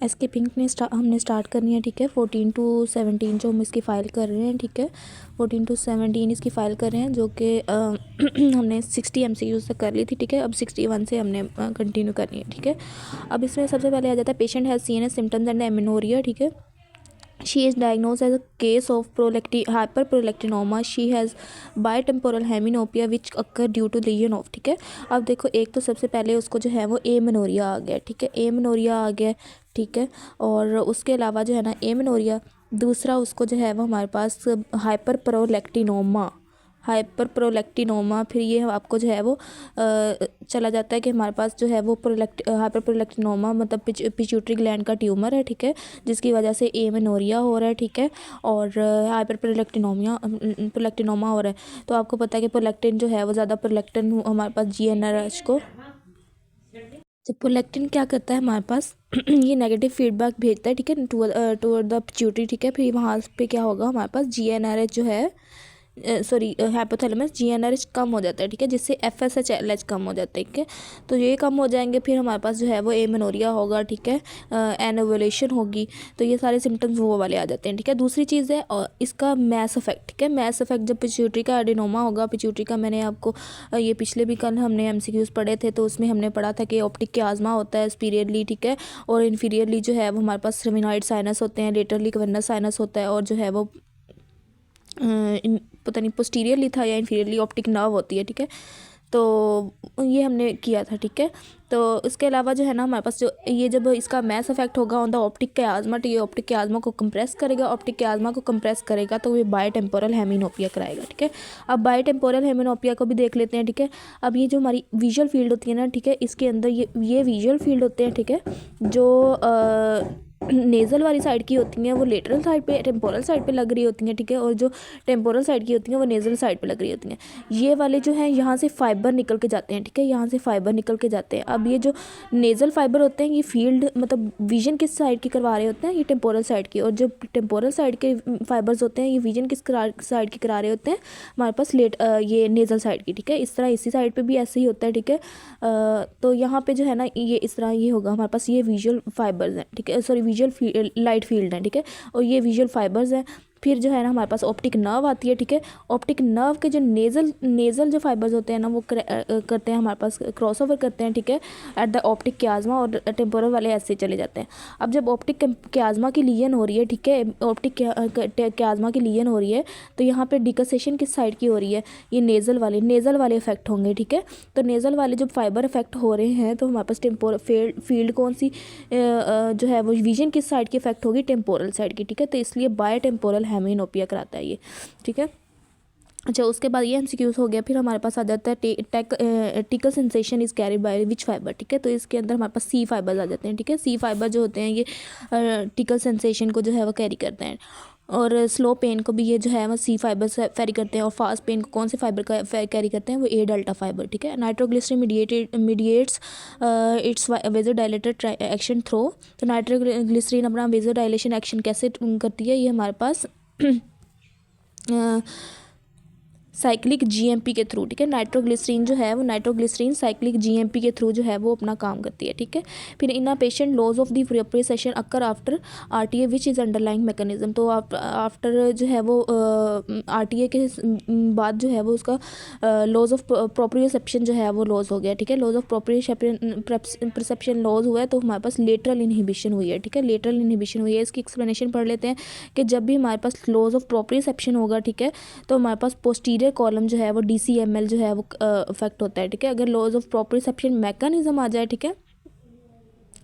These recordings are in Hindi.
एस के पिंक ने हमने स्टार्ट करनी है, ठीक है। 14 टू 17 जो हम इसकी फ़ाइल कर रहे हैं, ठीक है। 14 टू 17 इसकी फ़ाइल कर रहे हैं, जो कि हमने 60 MCQ तक कर ली थी, ठीक है। अब 61 से हमने कंटिन्यू करनी है, ठीक है। अब इसमें सबसे पहले आ जाता है patient has CNS symptoms and amenorrhoea, ठीक है। She is diagnosed as a case of hyperprolactinoma. She has bitemporal heminopia which occur due to lesion of, ठीक है। अब देखो, एक तो सबसे पहले उसको जो है वो एमेनोरिया आ गया, ठीक है। एमेनोरिया आ गया, ठीक है। और उसके अलावा जो है ना एमेनोरिया, दूसरा उसको जो है वो हमारे पास हाइपर प्रोलैक्टिनोमा, फिर ये आपको जो है वो चला जाता है कि हमारे पास जो है वो हाइपर प्रोलैक्टिनोमा मतलब पिट्यूटरी ग्लैंड का ट्यूमर है, ठीक है, जिसकी वजह से एमेनोरिया हो रहा है, ठीक है। और हाइपर प्रोलैक्टिनोमा हो रहा है। तो आपको पता है कि प्रोलैक्टिन जो है वो ज़्यादा प्रोलैक्टिन हमारे पास GnRH को, जब प्रोलैक्टिन क्या करता है हमारे पास ये नेगेटिव फीडबैक भेजता है, ठीक है, टूवर्ड द पिट्यूटरी, ठीक है। फिर वहाँ पे क्या होगा, हमारे पास GnRH जो है सॉरी हाइपोथैलेमस GnRH कम हो जाता है, ठीक है, जिससे FSH-LH कम हो जाता है, ठीक है। तो ये कम हो जाएंगे, फिर हमारे पास जो है वो एमेनोरिया होगा, ठीक है, एनोवुलेशन होगी। तो ये सारे सिम्टम्स वो वाले आ जाते हैं, ठीक है। दूसरी चीज़ है इसका मैस इफेक्ट, ठीक है। मैस इफेक्ट जब पिट्यूटरी का एडिनोमा होगा, पिट्यूटरी का मैंने आपको ये पिछले भी कल हमने MCQs पढ़े थे, तो उसमें हमने पढ़ा था कि ऑप्टिक क्याज़्मा होता है स्पीरियरली, ठीक है। और इन्फीरियरली जो है वो हमारे पास सेमिनॉइड साइनस होते हैं, लेटरली कवर्नस साइनस होता है, और जो है वो पता नहीं पोस्टीरियरली था या इन्फीरियरली ऑप्टिक नर्व होती है, ठीक है। तो ये हमने किया था, ठीक है। तो इसके अलावा जो है ना हमारे पास जो ये जब इसका मैस इफेक्ट होगा ऑन द ऑप्टिक क्याज़्मा, तो ये ऑप्टिक क्याज़्मा को कंप्रेस करेगा, ऑप्टिक क्याज़्मा को कंप्रेस करेगा तो ये बायोटेम्पोरल हेमिनोपिया कराएगा, ठीक है। अब बायोटेम्पोरल हेमिनोपिया को भी देख लेते हैं, ठीक है। अब ये जो हमारी विजुअल फील्ड होती है ना, ठीक है, इसके अंदर ये विजुअल फील्ड होते हैं, ठीक है, जो नेज़ल वाली साइड की होती हैं वो लेटरल साइड पे, टेम्पोरल साइड पे लग रही होती हैं, ठीक है। और जो टेम्पोरल साइड की होती हैं वो नेज़ल साइड पे लग रही होती हैं। ये वाले जो हैं यहाँ से फाइबर निकल के जाते हैं, ठीक है, यहाँ से फाइबर निकल के जाते हैं। अब ये जो नेज़ल फाइबर होते हैं ये फील्ड मतलब विजन किस साइड की करवा रहे होते हैं, ये टेम्पोरल साइड की। और जो टेम्पोरल साइड के फाइबर्स होते हैं ये विजन किस साइड की करा रहे होते हैं, हमारे पास ये नेज़ल साइड की, ठीक है। इस तरह इसी साइड पर भी ऐसे ही होता है, ठीक है। तो यहाँ पे जो है ना ये इस तरह ये होगा, हमारे पास ये विजुअल फाइबर्स हैं, ठीक है, सॉरी विजुअल लाइट फील्ड है, ठीक है। और ये विजुअल फाइबर्स हैं। फिर जो है ना हमारे पास ऑप्टिक नर्व आती है, ठीक है। ऑप्टिक नर्व के जो नेज़ल जो फाइबर्स होते हैं ना वो करते हैं हमारे पास क्रॉस ओवर करते हैं, ठीक है, एट द ऑप्टिक क्याज़्मा, और टेम्पोरल वाले ऐसे चले जाते हैं। अब जब ऑप्टिक क्याज़्मा की लीजन हो रही है, ठीक है, ऑप्टिक क्याज़्मा की लीजन हो रही है, तो यहाँ पे डिकसेशन किस साइड की हो रही है, ये नेज़ल वाले इफेक्ट होंगे, ठीक है। तो नेज़ल वाले जब फाइबर इफेक्ट हो रहे हैं तो हमारे पास टेम्पोरल फील्ड कौन सी जो है वो विजन किस साइड की इफेक्ट होगी, टेम्पोरल साइड की, ठीक है। तो इसलिए बायोटेम्पोरल हेमिनोपिया कराता है ये, ठीक है। अच्छा, उसके बाद ये MCQs हो गया। फिर हमारे पास आ जाता है tackle sensation is carried by which fibre, ठीक है। तो इसके अंदर हमारे पास C फाइबर्स आ जाते हैं, ठीक है। C फाइबर जो होते हैं ये टिकल सेंसेशन को जो है वो कैरी करते हैं। और स्लो पेन को भी ये जो है वो C फाइबर्स कैरी करते हैं। और फास्ट पेन को कौन से फाइबर का कैरी करते हैं, वो A डेल्टा फाइबर, ठीक है। Nitroglycerin mediates its vasodilator action through. तो नाइट्रोग्लिसरीन अपना वेज़ोडाइलेशन एक्शन कैसे करती है, ये हमारे पास साइक्लिक GMP के थ्रू, ठीक है। नाइट्रोग्लिसरीन जो है वो नाइट्रोग्लिसरीन साइक्लिक GMP के थ्रू जो है वो अपना काम करती है, ठीक है। फिर in a patient loss of the proprioception occur after RTA which is underlying mechanism. तो आफ्टर जो है वो RTA के बाद जो है वो उसका लॉस ऑफ प्रोप्रियोसेप्शन जो है वो लॉस हो गया, ठीक है। लॉस ऑफ प्रोप्रियोसेप्शन लॉस हुआ है तो हमारे पास लेटरल इनहिबिशन हुई है, ठीक है। लेटरल इनहिबिशन हुई है, इसकी एक्सप्लेनेशन पढ़ लेते हैं कि जब भी हमारे पास लॉस ऑफ प्रोप्रियोसेप्शन होगा, ठीक है, तो हमारे पास पोस्टीरियर कॉलम जो है वो DCML जो है वो इफेक्ट होता है, ठीक है। अगर लॉस ऑफ प्रोप्रियोसेप्शन मैकेनिज्म आ जाए, ठीक है,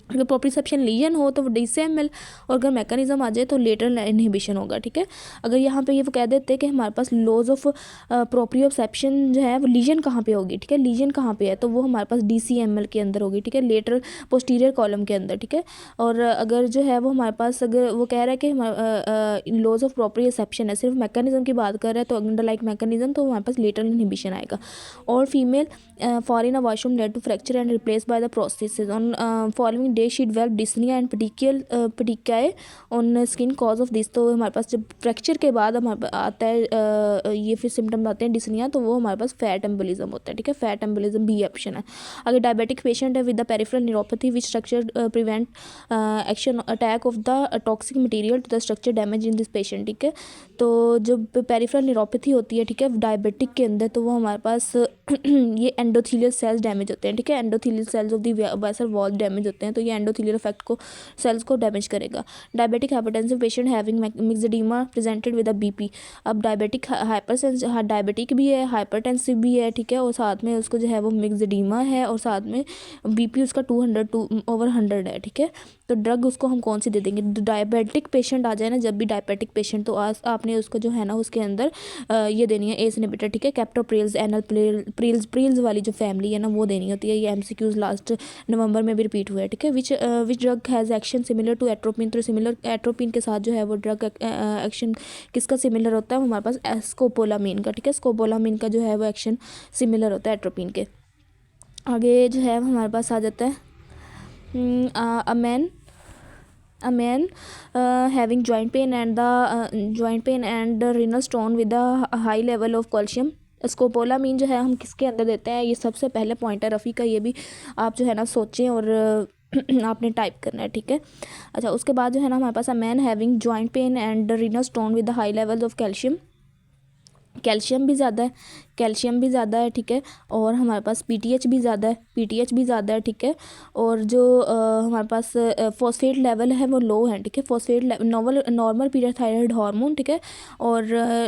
अगर प्रोप्रियोसेप्शन लीजन हो तो वो DCML, और अगर मैकेनिज्म आ जाए तो लेटरल इनहिबिशन होगा, ठीक है। अगर यहाँ पे ये वो कह देते हैं कि हमारे पास लॉस ऑफ प्रोप्रियोसेप्शन जो है वो लीजन कहाँ पे होगी, ठीक है, लीजन कहाँ पे है, तो वो हमारे पास DCML के अंदर होगी, ठीक है, लेटरल पोस्टीरियर कॉलम के अंदर, ठीक है। और अगर जो है वो हमारे पास अगर वो कह रहा है कि लॉस ऑफ प्रोप्रियोसेप्शन है, सिर्फ मैकेनिज्म की बात कर रहा है, तो अंडर लाइक मैकेनिज्म तो हमारे पास लेटरल इनहिबिशन आएगा। और female for in a washroom led to fracture and replace by the prosthesis on following day she develop dyspnoea and petechiae on skin cause of this. तो हमारे पास जब फ्रैक्चर के बाद हमारे पास आता है ये फिर सिम्टम्स आते हैं डिस्निया, तो वो हमारे पास फैट एम्बोलिज्म होता है, ठीक है। फैट एम्बोलिज्म बी ऑप्शन है। अगर डायबिटिक पेशेंट है with the peripheral neuropathy which structure prevent action attack of the toxic material to the structure damage in this patient, ठीक है। तो जब पेरिफेरल न्यूरोपैथी होती है, ठीक है, डायबिटिक के अंदर, तो वो हमारे पास ये एंडोथेलियल सेल्स डैमेज होते हैं, ठीक है। Endothelial cells of the vessel wall damage होते हैं, तो ये एंडोथेलियल इफेक्ट को सेल्स को डैमेज करेगा। Diabetic hypertensive patient having myxoedema presented with a BP. अब डायबिटिक भी है, हाइपरटेंसिव भी है, ठीक है, और साथ में उसको जो है वो मिक्सडीमा है, और साथ में बीपी उसका 200 है, ठीक है। तो ड्रग उसको हम कौन सी दे देंगे? डायबिटिक पेशेंट आ जाए ना, जब भी डायबिटिक पेशेंट, तो आपने उसको जो है ना उसके अंदर ये देनी है एस इनहिबिटर, ठीक है। कैप्टोप्रिल्स, प्रील्स वाली जो फैमिली है ना वो देनी होती है। ये एमसीक्यूज लास्ट नवंबर में भी रिपीट हुआ है, ठीक है। Which drug has action similar to atropine. तो सिमिलर एट्रोपिन के साथ जो है वो ड्रग एक्शन किसका सिमिलर होता है? हमारे पास स्कोपोलामीन का, ठीक है। स्कोपोलामीन का जो है वो एक्शन सिमिलर होता है एट्रोपिन के। आगे जो है हमारे पास आ जाता है a man having joint pain and renal stone with a high level of calcium। Scopolamine जो है हम किसके अंदर देते हैं? ये सबसे पहले पॉइंट है रफ़ी का, ये भी आप जो है ना सोचें और आपने टाइप करना है, ठीक है। अच्छा, उसके बाद जो है ना हमारे पास a man having joint pain and renal stone with the high levels of calcium भी ज़्यादा है, ठीक है। और हमारे पास पीटीएच भी ज़्यादा है, ठीक है। और जो हमारे पास फॉस्फेट लेवल है वो लो है, ठीक है। Phosphate normal period thyroid hormone, ठीक है, और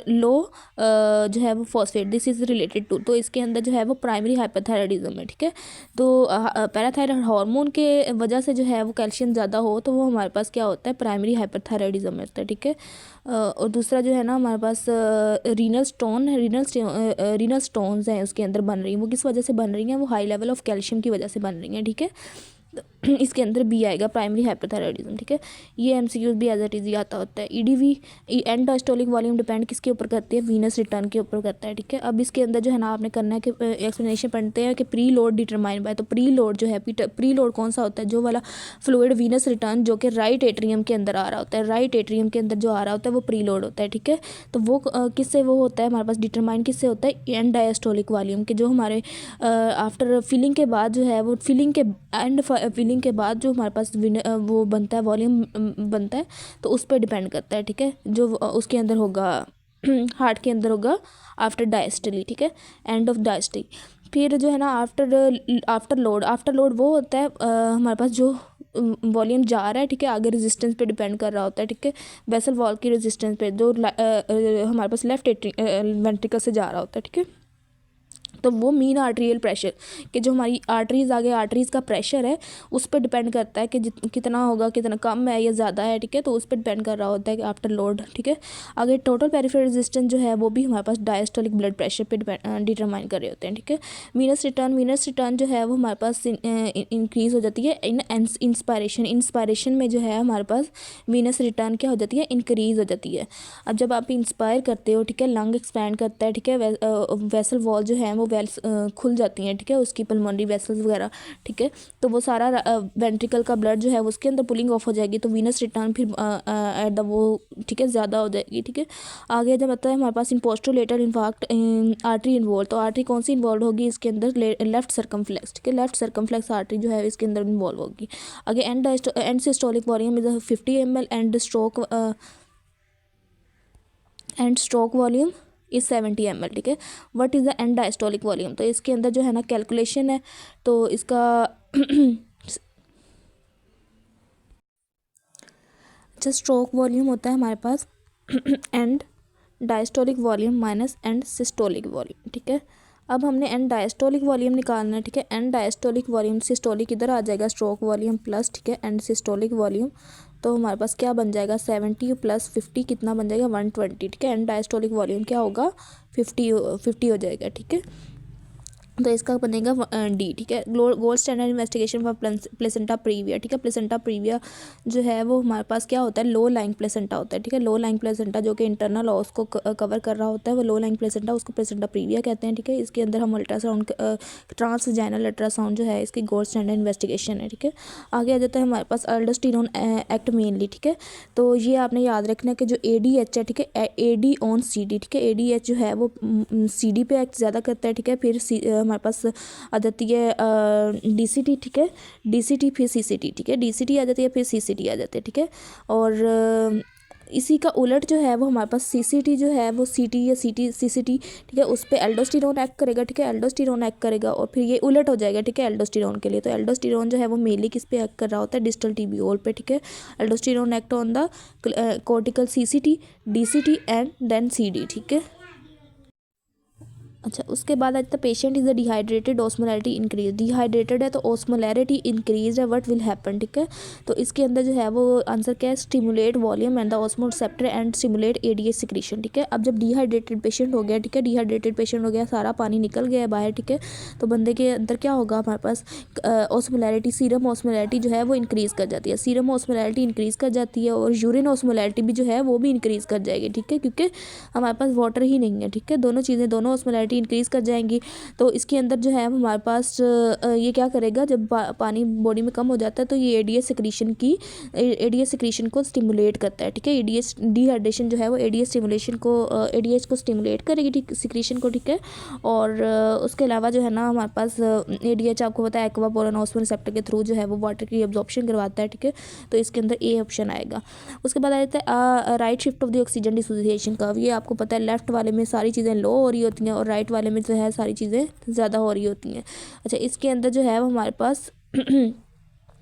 लो जो है वो phosphate, this is related to. तो इसके अंदर जो है वो प्राइमरी हाइपरथायराइडिज्म है, ठीक है। तो पैराथायराइड हार्मोन के वजह से जो है वो कैल्शियम ज़्यादा हो, तो वो हमारे पास क्या होता है? प्राइमरी हाइपरथायराइडिज्म होता है, ठीक है। और दूसरा जो है ना हमारे पास रीनल स्टोन्स हैं उसके अंदर बन रही हैं। वो किस वजह से बन रही हैं? वो हाई लेवल ऑफ कैल्शियम की वजह से बन रही हैं, ठीक है। इसके अंदर बी आएगा, प्राइमरी हाइपरथायराइडिज्म, ठीक है। ये एमसीक्यूज भी एज इट इज आता होता है। EDV and diastolic volume depend किसके ऊपर करती है? वीनस रिटर्न के ऊपर करता है, ठीक है। अब इसके अंदर जो है ना आपने करना है कि एक्सप्लेनेशन पढ़ते हैं कि प्री लोड डिटरमाइन बाय। तो प्री लोड जो है, प्री लोड कौन सा होता है? जो वाला फ्लूइड वीनस रिटर्न जो कि राइट एट्रियम के अंदर आ रहा होता है, राइट एट्रियम के अंदर जो आ रहा होता है वो प्री लोड होता है, ठीक है। तो वो किससे वो होता है हमारे पास? डिटरमाइन किससे होता है? एंड डायस्टोलिक वॉल्यूम के, जो हमारे आफ्टर फिलिंग के बाद जो है वो फिलिंग के बाद जो हमारे पास वो बनता है, वॉल्यूम बनता है, तो उस पर डिपेंड करता है, ठीक है। जो उसके अंदर होगा हार्ट के अंदर होगा आफ्टर डायस्टली, ठीक है, एंड ऑफ डायस्टली। फिर जो है ना आफ्टर लोड वो होता है हमारे पास जो वॉल्यूम जा रहा है, ठीक है, आगे रेजिस्टेंस पे डिपेंड कर रहा होता है, ठीक है। वेसल वॉल की रेजिस्टेंस पे जो हमारे पास लेफ्ट वेंट्रिकल से जा रहा होता है, ठीक है। तो वो मीन आर्टरियल प्रेशर कि जो हमारी आर्टरीज़ आगे आर्टरीज़ का प्रेशर है उस पर डिपेंड करता है कि कितना होगा, कितना कम है या ज़्यादा है, ठीक है। तो उस पर डिपेंड कर रहा होता है कि आफ्टर लोड, ठीक है। आगे टोटल पेरिफेरल रेजिस्टेंस जो है वो भी हमारे पास डायस्टोलिक ब्लड प्रेशर पे डिटरमाइन कर रहे होते हैं, ठीक है। वीनस रिटर्न जो है वो हमारे पास इंक्रीज़ हो जाती है इन इंस्पायरेशन में जो है हमारे पास वीनस रिटर्न क्या हो जाती है? इंक्रीज़ हो जाती है। अब जब आप इंस्पायर करते हो, ठीक है, लंग एक्सपैंड करता है, ठीक है, वेसल वॉल जो है वो वेल्स खुल जाती हैं, ठीक है, उसकी पल्मोनरी वेसल्स वगैरह, ठीक है। तो वो सारा वेंट्रिकल का ब्लड जो है उसके अंदर पुलिंग ऑफ हो जाएगी, तो वीनस रिटर्न फिर एट द वो, ठीक है, ज़्यादा हो जाएगी, ठीक है। आगे जब आता है हमारे पास इन पोस्टोलेटर इन्फार्क्ट आर्टरी इन्वॉल्व, तो आर्टरी कौन सी इन्वॉल्व होगी इसके अंदर? लेफ्ट सर्कमफ्लेक्स, ठीक है, लेफ्ट सर्कमफ्लेक्स आर्टरी जो है इसके अंदर इन्वॉल्व होगी। आगे and systolic volume is 50 ml and stroke volume is 70 ml, ठीक है। What is the end diastolic volume? तो इसके अंदर जो है ना कैलकुलेशन है, तो इसका जो स्ट्रोक वॉल्यूम होता है हमारे पास end diastolic volume minus end systolic volume, ठीक है। अब हमने एंड डायस्टोलिक वॉल्यूम निकालना है, ठीक है। एंड डायस्टोलिक वॉल्यूम सिस्टोलिक इधर आ जाएगा, स्ट्रोक वॉल्यूम प्लस, ठीक है, एंड सिस्टोलिक वॉल्यूम। तो हमारे पास क्या बन जाएगा? 70 + 50 कितना बन जाएगा? 120, ठीक है। एंड डायस्टोलिक वॉल्यूम क्या होगा? 50 हो जाएगा, ठीक है। तो इसका बनेगा डी, ठीक है। Gold standard investigation for placenta previa, ठीक है। प्लेसेंटा प्रीविया जो है वो हमारे पास क्या होता है, लो लाइंग प्लेसेंटा होता है, ठीक है। लो लाइंग प्लेसेंटा जो कि इंटरनल और उसको कवर कर रहा होता है, वो लो लाइंग प्लेसेंटा, उसको प्लेसेंटा प्रीविया कहते हैं, ठीक है। इसके अंदर हम अल्ट्रासाउंड, ट्रांसवैजाइनल अल्ट्रासाउंड जो है इसकी गोल्ड स्टैंडर्ड इन्वेस्टिगेशन है, ठीक है। आगे आ जाता है हमारे पास अल्डोस्टेरोन एक्ट मेनली, ठीक है। तो ये आपने याद रखना है कि जो ADH है, ठीक है, AD ऑन CD, ठीक है। ADH जो है वो CD पे एक्ट ज़्यादा करता है, ठीक है। फिर हमारे पास आ जाती है DCT, ठीक है। DCT फिर CCT, ठीक है। DCT आ जाती है, फिर CCT आ जाती है, ठीक है। और इसी का उलट जो है वो हमारे पास CCT जो है वो CT या CCT, ठीक है, उस पर एल्डोस्टेरोन एक्ट करेगा, ठीक है। एल्डोस्टेरोन एक्ट करेगा और फिर ये उलट हो जाएगा, ठीक है, एल्डोस्टेरोन के लिए। तो एल्डोस्टेरोन जो है वो मेनली किस पे एक्ट कर रहा होता है, डिस्टल टीबियोल पे, ठीक है। Aldosterone act on the cortical CCT, DCT and then CD, ठीक है। अच्छा, उसके बाद आता है patient is the dehydrated, osmolarity increase. Dehydrated है तो ऑस्मोलैरिटी इंक्रीज है, व्हाट विल हैपन, ठीक है। तो इसके अंदर जो है वो आंसर क्या है, stimulate volume and the osmoreceptor and stimulate ADH secretion, ठीक है। अब जब डिहाइड्रेटेड पेशेंट हो गया, ठीक है, डिहाइड्रेटेड पेशेंट हो गया, सारा पानी निकल गया है बाहर, ठीक है, तो बंदे के अंदर क्या होगा, हमारे पास ऑस्मोलैरिटी, सीरम ऑस्मोलैरिटी जो है वो इंक्रीज़ कर जाती है। सीरम ऑस्मोलैरिटी इंक्रीज़ कर जाती है और यूरिन ऑस्मोलैरिटी भी जो है वो भी इंक्रीज़ कर जाएगी, ठीक है, क्योंकि हमारे पास वाटर ही नहीं है, ठीक है। दोनों चीज़ें, दोनों ऑस्मोलैरिटी इंक्रीज़ कर जाएंगी। तो इसके अंदर जो है हमारे पास ये क्या करेगा, जब पानी बॉडी में कम हो जाता है तो ये ADH सिक्रीशन को स्टिमुलेट करता है, ठीक है। ADH डिहाइड्रेशन जो है वो ADH को स्टिमुलेट करेगी, ठीक, सिक्रीशन को, ठीक है। और उसके अलावा जो है ना हमारे पास ADH आपको पता है एक्वा पोरन ऑस्मोरिसेप्टर के थ्रू जो है वो वाटर की एब्जॉर्प्शन करवाता है, ठीक है। तो इसके अंदर A ऑप्शन आएगा। उसके बाद आ जाता है right shift of the oxygen dissociation curve. ये आपको पता है लेफ्ट वाले में सारी चीज़ें लो हो रही होती हैं और राइट वाले में जो है सारी चीज़ें ज़्यादा हो रही होती हैं। अच्छा, इसके अंदर जो है वो हमारे पास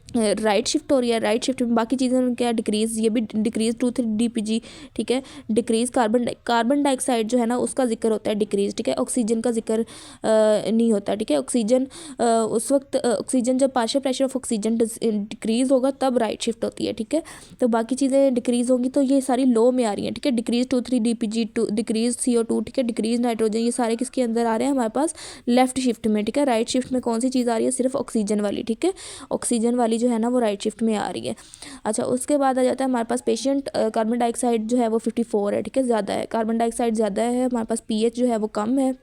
राइट शिफ्ट हो रही है। राइट शिफ्ट में बाकी चीज़ें में क्या, डिक्रीज़, ये भी डिक्रीज़ 2-3 DPG, ठीक है। डिक्रीज़ कार्बन डाइऑक्साइड जो है ना उसका जिक्र होता है डिक्रीज़, ठीक है। ऑक्सीजन का जिक्र नहीं होता, ठीक है। ऑक्सीजन उस वक्त ऑक्सीजन जब partial pressure of oxygen decrease होगा तब राइट शिफ्ट होती है, ठीक है। तो बाकी चीज़ें डिक्रीज़ होंगी तो ये सारी लो में आ रही हैं, ठीक है। डिक्रीज़ 2-3 DPG, डिक्रीज़ CO2, ठीक है, डिक्रीज़ नाइट्रोजन, ये सारे किसके अंदर आ रहे हैं हमारे पास, लेफ्ट शिफ्ट में, ठीक है। राइट शिफ्ट में कौन सी चीज़ आ रही है, सिर्फ ऑक्सीजन वाली, ठीक है। ऑक्सीजन वाली जो है ना वो राइट शिफ्ट में आ रही है। अच्छा, उसके बाद आ जाता है हमारे पास पेशेंट कार्बन डाइऑक्साइड जो है वो 54 है, ठीक है, ज़्यादा है, कार्बन डाइऑक्साइड ज़्यादा है, हमारे पास pH जो है वो कम है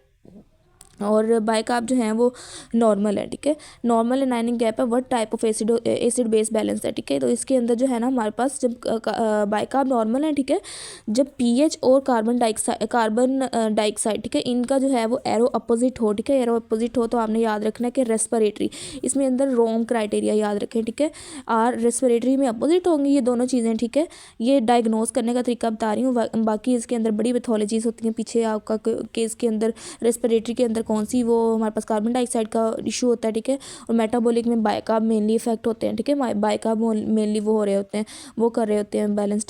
और बाइकार्ब जो हैं वो नॉर्मल है, ठीक है। नॉर्मल है, नाइनिंग गैप है, what type of acid base balance है, ठीक है। तो इसके अंदर जो है ना हमारे पास जब बाइकार्ब नॉर्मल है, ठीक है, जब pH और कार्बन डाइऑक्साइड, ठीक है, इनका जो है वो एरो अपोजिट हो, ठीक है। एरो अपोजिट हो तो आपने याद रखना है कि रेस्पिरेटरी, इसमें अंदर रोम क्राइटेरिया याद रखें, ठीक है। रेस्पिरेटरी में अपोजिट होंगी ये दोनों चीज़ें, ठीक है। ये डायग्नोज करने का तरीका बता रही हूँ, बाकी इसके अंदर बड़ी पैथोलॉजीज होती हैं पीछे आपका केस के अंदर। रेस्पिरेटरी के अंदर कौन सी, वो हमारे पास कार्बन डाइऑक्साइड का इशू होता है, ठीक है। और मेटाबॉलिक में बाइकार्ब मेनली इफेक्ट होते हैं, ठीक है। बाइकार्ब मेनली वो हो रहे होते हैं, वो कर रहे होते हैं इम्बैलेंस,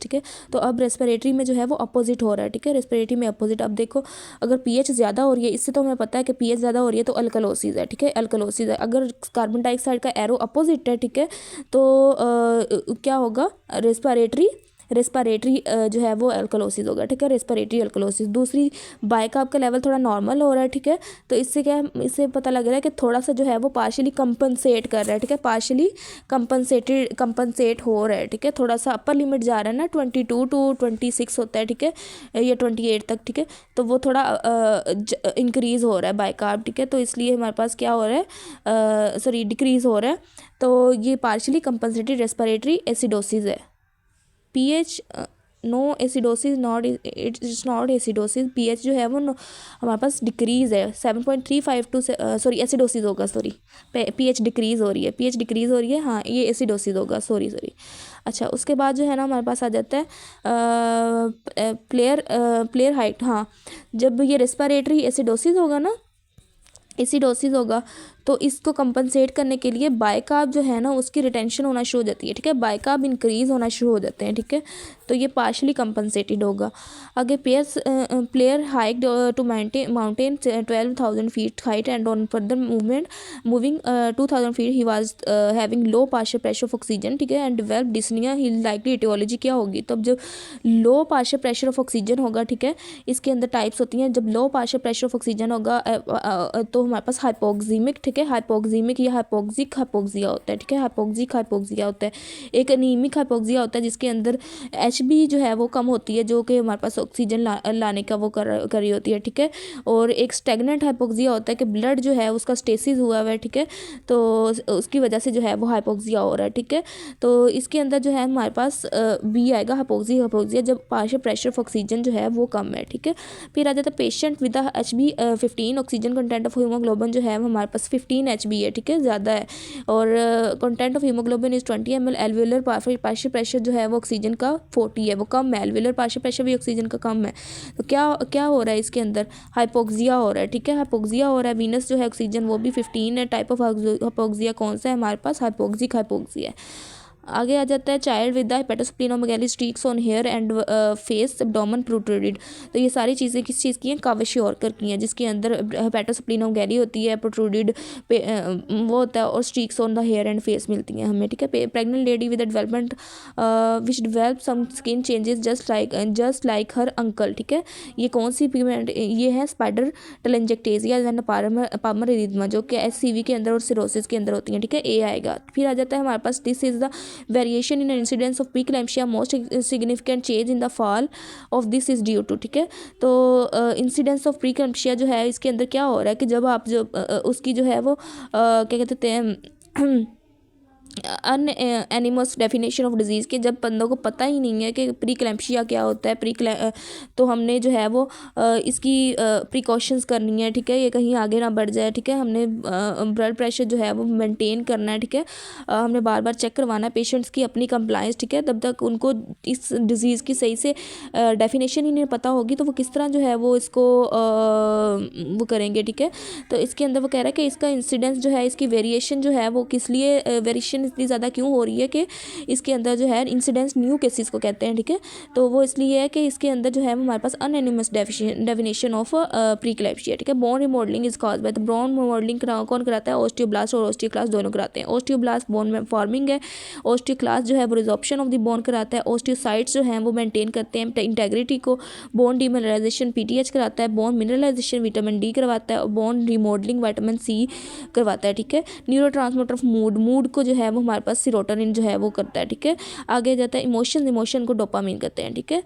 ठीक है। तो अब रेस्पिरेटरी में जो है वो अपोजिट हो रहा है, ठीक है। रेस्पिरेटरी में अपोजिट, अब देखो अगर pH ज़्यादा हो रही है, इससे तो हमें पता है कि pH ज़्यादा हो रही है तो अल्कलोसिस है, ठीक है, अल्कलोसिस है। अगर कार्बन डाइऑक्साइड का एरो अपोजिट है, ठीक है, तो क्या होगा, रेस्पिरेटरी जो है वो अल्कलोसिस होगा, ठीक है, रेस्पिरेटरी अल्कलोसिस। दूसरी बाइकार्ब का लेवल थोड़ा नॉर्मल हो रहा है, ठीक है। तो इससे क्या है, इससे पता लग रहा है कि थोड़ा सा जो है वो पार्शियली कंपनसेट कर रहा है, ठीक है, पार्शियली कंपनसेट हो रहा है, ठीक है। थोड़ा सा अपर लिमिट जा रहा है ना, 22 to 26 होता है, ठीक है, या 28 तक, ठीक है। तो वो थोड़ा इंक्रीज़ हो रहा है बाइकार्ब, ठीक है। तो इसलिए हमारे पास क्या हो रहा है, सॉरी, डिक्रीज़ हो रहा है। तो ये पार्शियली कंपनसेटेड रेस्पिरेटरी एसिडोसिस है। pH no acidosis, it's not acidosis. pH जो है वो हमारे पास डिक्रीज़ है 7.35 टू, सॉरी एसिडोसिस होगा, सॉरी, pH डिक्रीज़ हो रही है, pH डिक्रीज़ हो रही है, हाँ ये एसिडोसिस होगा, सॉरी। अच्छा, उसके बाद जो है ना हमारे पास आ जाता है प्लेयर हाइट। हाँ, जब ये रेस्पिरेटरी एसिडोसिस होगा ना, तो इसको कंपनसेट करने के लिए बाइकार्ब जो है ना उसकी रिटेंशन होना शुरू हो जाती है, ठीक है, बाइकार्ब इंक्रीज होना शुरू हो जाते हैं, ठीक है, तो ये पार्शली कंपनसेटेड होगा। आगे player hike to mountain 12,000 feet height and on further moving 2,000 feet he was having low partial pressure of oxygen, ठीक है, and develop dyspnoea he likely aetiology क्या होगी। तो अब जब low partial pressure of oxygen होगा, ठीक है, इसके अंदर टाइप्स होती हैं। जब low partial pressure of oxygen होगा तो हमारे पास हाइपोक्सीमिक, ठीक है, हाइपोक्सीमिक या हाइपोक्सिक हाइपोक्सिया होता है, ठीक है, हाइपोक्सिक हाइपोक्सिया होता है। एक एनीमिक हाइपोक्सिया होता है जिसके अंदर HB जो है वो कम होती है, जो कि हमारे पास ऑक्सीजन लाने का वो कर रही होती है, ठीक है। और एक स्टेगनेंट हाइपोक्सिया होता है कि ब्लड जो है उसका स्टेसिस हुआ हुआ है, ठीक है, तो उसकी वजह से जो है वो हाइपोक्सिया हो रहा है, ठीक है। तो इसके अंदर जो है हमारे पास B आएगा, हाइपोक्सिया, जब पार्शियल प्रेशर ऑफ ऑक्सीजन जो है वो कम है, ठीक है। फिर आ जाता है patient with HB 15, oxygen content of haemoglobin जो है हमारे पास 15 HB है, ठीक है, ज़्यादा है। और content of haemoglobin is 20 ml। Alveolar partial pressure जो है वो ऑक्सीजन का 40 है, वो कम है। एल्वियोलर पार्शियल प्रेशर भी ऑक्सीजन का कम है। तो क्या हो रहा है इसके अंदर, हाइपोक्सिया हो रहा है, ठीक है, हाइपोक्सिया हो रहा है। वीनस जो है ऑक्सीजन वो भी 15 है। टाइप ऑफ हाइपोक्सिया कौन सा है हमारे पास, हाइपोक्सिक हाइपोक्सिया है। आगे आ जाता है child with the hepatosplenomegaly streaks on hair and face abdomen protruded. तो ये सारी चीज़ें किस चीज़ की हैं, क्वाशियोरकर की हैं, जिसके अंदर हेपेटोस्प्लीनोमेगाली होती है, प्रोट्रूडेड वो होता है, और streaks on the hair and face मिलती हैं हमें, ठीक है। Pregnant lady with development which develop some skin changes just like her uncle, ठीक है। ये कौन सी पिगमेंट, ये है spider telangiectasia and palmar erythema, जो कि HCV के अंदर और सिरोसिस के अंदर होती हैं, ठीक है, A आएगा। फिर आ जाता है हमारे पास this is the variation in incidence of preeclampsia, most significant change in the fall of this is due to, ठीक है। तो इंसिडेंस ऑफ प्रीक्लैम्सिया जो है इसके अंदर क्या हो रहा है कि जब आप उसकी जो है वो क्या कहते हैं एनिमस डेफिनेशन ऑफ डिजीज़ के, जब बंदों को पता ही नहीं है कि प्रीक्लैम्सिया क्या होता है, तो हमने जो है वो इसकी प्रिकॉशंस करनी है, ठीक है, ये कहीं आगे ना बढ़ जाए, ठीक है। हमने ब्लड प्रेशर जो है वो मेंटेन करना है, ठीक है। हमने बार बार चेक करवाना है पेशेंट्स की अपनी कंप्लाइंस, ठीक है। तब तक उनको इस डिज़ीज़ की सही से डेफिनेशन ही नहीं पता होगी तो वो किस तरह जो है वो इसको वो करेंगे, ठीक है। तो इसके अंदर वो कह रहा है कि इसका इंसिडेंस जो है, इसकी वेरिएशन जो है वो किस लिए वेरिएशन इतनी ज़्यादा क्यों हो रही है कि इसके अंदर जो है इंसिडेंस न्यू केसेस को कहते हैं, ठीक है। तो वो इसलिए है कि इसके अंदर जो है हमारे पास अनएनिमस डेफिनेशन ऑफ प्रीक्लैम्सिया, ठीक है। Bone remodelling is cause by, तो बोन रिमॉडलिंग कौन कराता है, ओस्टियोब्लास्ट और ओस्टियोक्लास्ट दोनों कराते हैं। ओस्टियोब्लास्ट बोन में फॉर्मिंग है, ओस्टियोक्लास्ट जो है वो रिजॉर्प्शन ऑफ द बोन कराता है। ओस्टियोसाइट्स जो हैं वो मेंटेन करते हैं इंटेग्रिटी को। बोन डीमिनरलाइजेशन PTH कराता है। बोन मिनरलाइजेशन विटामिन D करवाता है। और बोन रिमॉडलिंग विटामिन C करवाता है, ठीक है। न्यूरोट्रांसमीटर ऑफ मूड को जो है वो हमारे पास सीरोटोनिन जो है वो करता है, ठीक है। आगे जाता है इमोशन को डोपामिन करते हैं, ठीक है।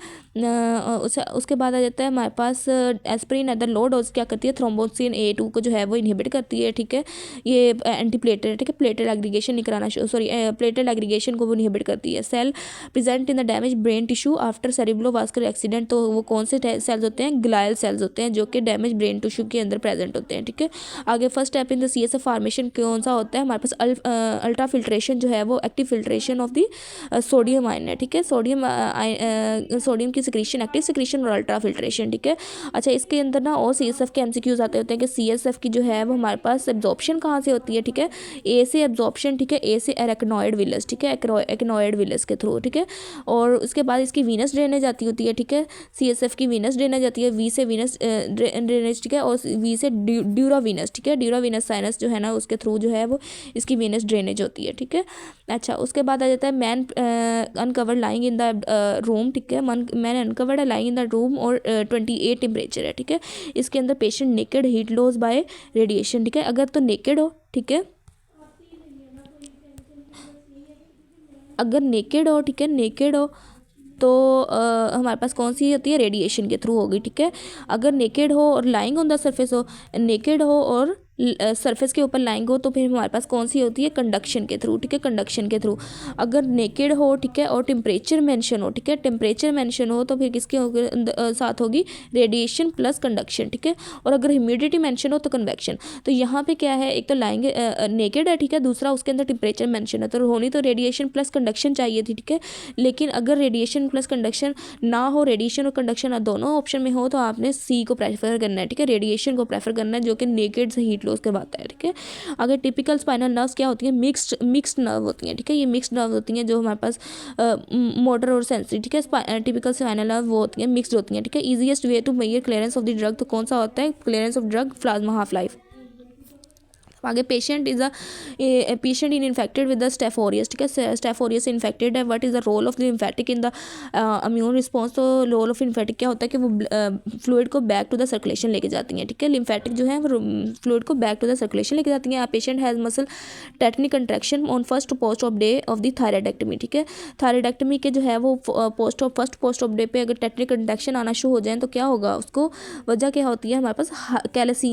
उसके बाद आ जाता है हमारे पास aspirin at the low dose क्या करती है, थ्रोम्बोसिन A2 को जो है वो इनहिबिट करती है, ठीक है। ये एंटी प्लेटलेट है, ठीक है, प्लेटलेट एग्रीगेशन नहीं कराना, सॉरी प्लेटलेट एग्रीगेशन को वो इनहिबिट करती है। Cell present in the damage brain tissue after cerebrovascular accident, तो वो कौन से सेल्स होते हैं, ग्लायल सेल्स होते हैं, जो कि डैमेज ब्रेन टिश्यू के अंदर प्रेजेंट होते हैं, ठीक है। आगे first step in the CSF formation कौन सा होता है हमारे पास, अल्ट्रा फिल्ट्रेशन जो है वो active filtration of the sodium ion है, ठीक है। सोडियम की सिक्रीशन, एक्टिव सिक्रीशन और अल्ट्रा फिल्ट्रेशन, ठीक है। अच्छा, इसके अंदर ना और CSF के MCQs आते होते हैं कि CSF की जो है वो हमारे पास एब्जॉर्प्शन कहाँ से होती है, ठीक है। A से एब्जॉर्प्शन, ठीक है, A से एरेक्नॉइड विलस, ठीक है, एक्नॉइड विलस के थ्रू, ठीक है। और उसके बाद इसकी वीनस ड्रेनेज आती होती है, ठीक है। CSF की वीनस ड्रेनेज आती है, V से वीनस ड्रेनेज, ठीक है, और V से ड्यूरा वीनस, ठीक है, ड्यूरा वीनस साइनस जो है ना उसके थ्रू जो है वो इसकी वीनस ड्रेनेज होती है, ठीक है। अच्छा, उसके बाद आ जाता है man uncovered lying in the room, ठीक है। मैन अनकवर्ड है लाइंग इन द रूम और 28 टेम्परेचर है, ठीक है। इसके अंदर patient naked, heat loss by radiation, ठीक है। अगर तो नेकेड हो, ठीक है, अगर नेकेड हो, ठीक है, नेकेड हो तो हमारे पास कौन सी होती है, रेडिएशन के थ्रू होगी, ठीक है। अगर नेकेड हो और लाइंग ऑन द सरफेस हो, नेकेड हो और सरफेस के ऊपर लाइंग हो, तो फिर हमारे पास कौन सी होती है, कंडक्शन के थ्रू, ठीक है, कंडक्शन के थ्रू। अगर नेकेड हो, ठीक है, और टेम्परेचर मेंशन हो, ठीक है, टेम्परेचर मेंशन हो तो फिर किसके साथ होगी, रेडिएशन प्लस कंडक्शन, ठीक है। और अगर ह्यूमिडिटी मेंशन हो तो कन्वेक्शन। तो यहाँ पे क्या है, एक तो लाइंग नेकेड है, ठीक है, दूसरा उसके अंदर टेम्परेचर मेंशन है, तो होनी तो रेडिएशन प्लस कंडक्शन चाहिए थी, ठीक है। लेकिन अगर रेडिएशन प्लस कंडक्शन ना हो, रेडिएशन और कंडक्शन दोनों ऑप्शन में हो, तो आपने C को प्रेफर करना है, ठीक है, रेडिएशन को प्रेफर करना है, जो कि नेकेड से हीट क्लोज करवाता है, ठीक है। आगे टिपिकल स्पाइनल नर्व्स क्या होती हैं, मिक्स्ड नर्व होती हैं, ठीक है। ये मिक्स्ड नर्व होती हैं जो हमारे पास मोटर और सेंसरी, ठीक है। टिपिकल स्पाइनल नर्व वो होती हैं मिक्स्ड होती हैं, ठीक है। Easiest way to measure clearance of the drug, तो कौन सा होता है, clearance of drug plasma half life. आगे patient is a patient in infected with the Staph aureus, ठीक है। स्टेफ ऑरियस से इन्फेक्टेड है, what is the role of the lymphatic in the immune response. तो रोल ऑफ लिम्फेटिक क्या होता है कि वो फ्लूइड को बैक टू द सर्कुलेशन लेके जाती हैं, ठीक है। लिम्फेटिक जो है वो फ्लूइड को बैक टू द सर्कुलेशन लेके जाती हैं। Patient has muscle tetanic contraction on first post op day of the thyroidectomy, ठीक है। थायराइडेक्टमी के जो है वो फर्स्ट पोस्ट ऑफ डे पे अगर टेटनिक कंट्रैक्शन आना शुरू हो जाए तो क्या होगा, उसको वजह क्या होती है, हमारे पास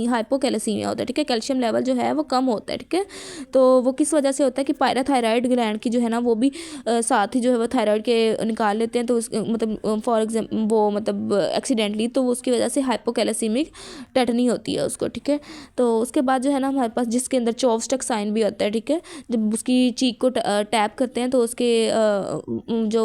हाइपोकैलेसीमिया होता है, ठीक है। कैल्शियम लेवल जो है वो कम होता है, ठीक है। तो वो किस वजह से होता है कि पायराथायराइड ग्लैंड की जो है ना वो भी साथ ही जो है वो थायराइड के निकाल लेते हैं, तो उस मतलब फॉर एग्जाम्पल वो मतलब एक्सीडेंटली, तो उसकी वजह से हाइपोकैलेसीमिक टेटनी होती है उसको, ठीक है। तो उसके बाद जो है ना हमारे पास जिसके अंदर चॉपस्टिक साइन भी होता है, ठीक है। जब उसकी चीक को टैप करते हैं तो उसके जो